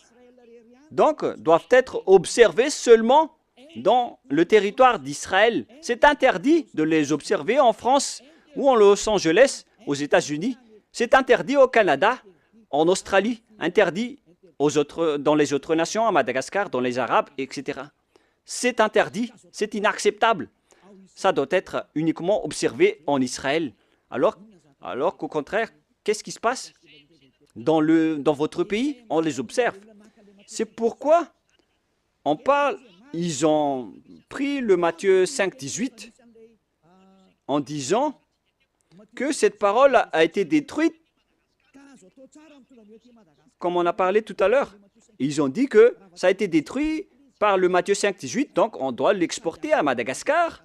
donc, doivent être observées seulement dans le territoire d'Israël. C'est interdit de les observer en France ou en Los Angeles, aux États-Unis. C'est interdit au Canada, en Australie, interdit dans les autres nations, à Madagascar, dans les Arabes, etc. C'est interdit, c'est inacceptable. Ça doit être uniquement observé en Israël. Alors qu'au contraire, qu'est-ce qui se passe dans votre pays? On les observe. C'est pourquoi on parle, ils ont pris le Matthieu 5, 18 en disant que cette parole a été détruite, comme on a parlé tout à l'heure. Ils ont dit que ça a été détruit par le Matthieu 5, 18, donc on doit l'exporter à Madagascar,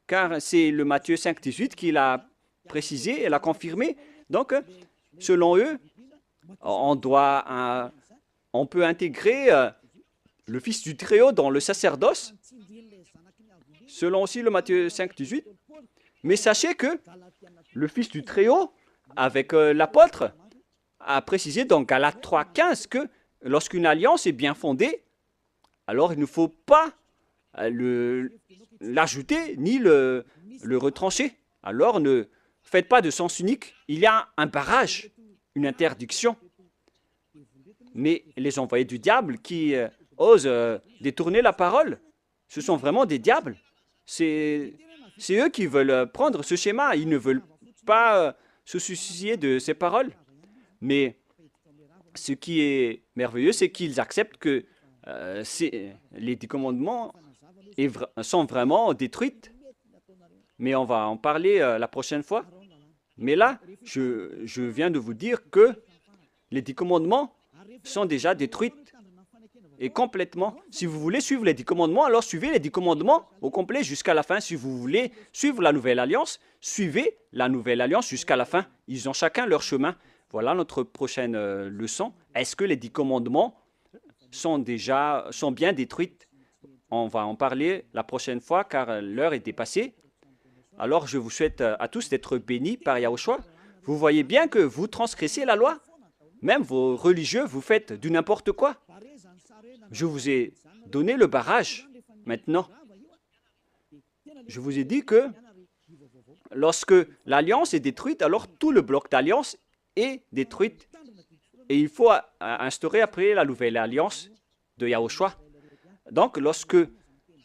car c'est le Matthieu 5, 18 qui l'a précisé et l'a confirmé. Donc, selon eux, on peut intégrer le Fils du Très-Haut dans le sacerdoce, selon aussi le Matthieu 5, 18. Mais sachez que le Fils du Très-Haut, avec l'apôtre, a précisé dans Galates 3, 15 que lorsqu'une alliance est bien fondée, alors il ne faut pas l'ajouter ni le retrancher. Alors ne faites pas de sens unique. Il y a un barrage, une interdiction. Mais les envoyés du diable qui osent détourner la parole, ce sont vraiment des diables. C'est eux qui veulent prendre ce schéma. Ils ne veulent pas se soucier de ces paroles. Mais ce qui est merveilleux, c'est qu'ils acceptent que les 10 commandements sont vraiment détruits. Mais on va en parler la prochaine fois. Mais là, je viens de vous dire que les 10 commandements sont déjà détruits et complètement. Si vous voulez suivre les 10 commandements, alors suivez les 10 commandements au complet jusqu'à la fin. Si vous voulez suivre la nouvelle alliance, suivez la nouvelle alliance jusqu'à la fin. Ils ont chacun leur chemin. Voilà notre prochaine leçon. Est-ce que les 10 commandements sont bien détruits? On va en parler la prochaine fois car l'heure est dépassée. Alors je vous souhaite à tous d'être bénis par Yahushua. Vous voyez bien que vous transgressez la loi. Même vos religieux, vous faites du n'importe quoi. Je vous ai donné le barrage. Maintenant, je vous ai dit que lorsque l'alliance est détruite, alors tout le bloc d'alliance est détruit. Et il faut instaurer après la nouvelle alliance de Yahushua. Donc, lorsque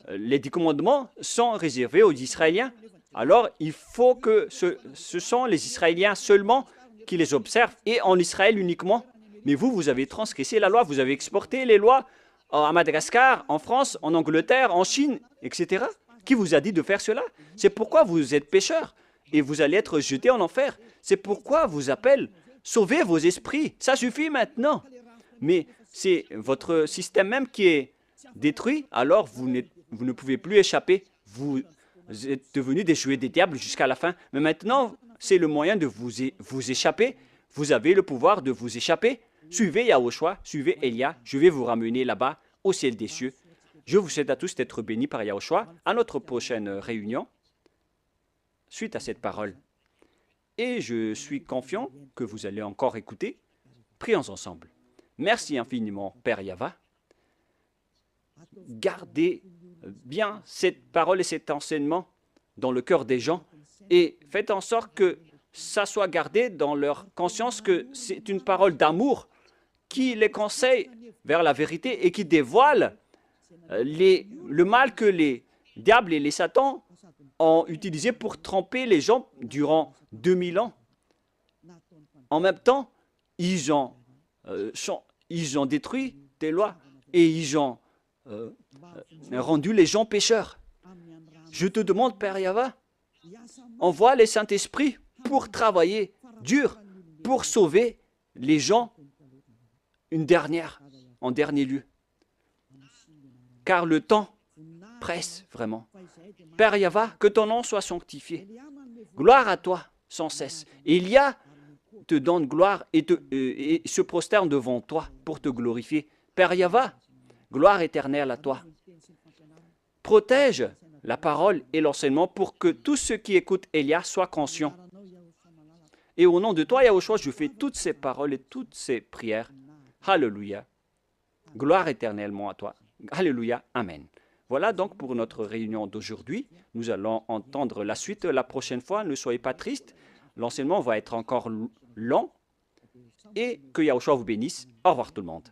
les 10 commandements sont réservés aux Israéliens, alors il faut que ce sont les Israéliens seulement qui les observent et en Israël uniquement. Mais vous, vous avez transgressé la loi, vous avez exporté les lois à Madagascar, en France, en Angleterre, en Chine, etc. Qui vous a dit de faire cela? C'est pourquoi vous êtes pécheurs et vous allez être jetés en enfer. C'est pourquoi vous appelle sauvez vos esprits. Ça suffit maintenant. Mais c'est votre système même qui est détruit, alors vous ne pouvez plus échapper. Vous êtes devenus des jouets des diables jusqu'à la fin. Mais maintenant, c'est le moyen de vous échapper. Vous avez le pouvoir de vous échapper. Suivez Yahushua, suivez Elia. Je vais vous ramener là-bas, au ciel des cieux. Je vous souhaite à tous d'être bénis par Yahushua. À notre prochaine réunion, suite à cette parole. Et je suis confiant que vous allez encore écouter. Prions ensemble. Merci infiniment, Père Yahva. Gardez bien cette parole et cet enseignement dans le cœur des gens et faites en sorte que ça soit gardé dans leur conscience que c'est une parole d'amour qui les conseille vers la vérité et qui dévoile le mal que les diables et les satans ont utilisé pour tromper les gens durant 2000 ans. En même temps, ils ont détruit tes lois et ils ont rendu les gens pécheurs. Je te demande, Père Yahva, envoie les Saint-Esprits pour travailler dur, pour sauver les gens en dernier lieu. Car le temps presse vraiment. Père Yahva, que ton nom soit sanctifié. Gloire à toi sans cesse. Élia te donne gloire et se prosterne devant toi pour te glorifier. Père Yahva, gloire éternelle à toi. Protège la parole et l'enseignement pour que tous ceux qui écoutent Elia soient conscients. Et au nom de toi, Yahushua, je fais toutes ces paroles et toutes ces prières. Alléluia. Gloire éternellement à toi. Alléluia. Amen. Voilà donc pour notre réunion d'aujourd'hui. Nous allons entendre la suite la prochaine fois. Ne soyez pas tristes. L'enseignement va être encore long. Et que Yahushua vous bénisse. Au revoir tout le monde.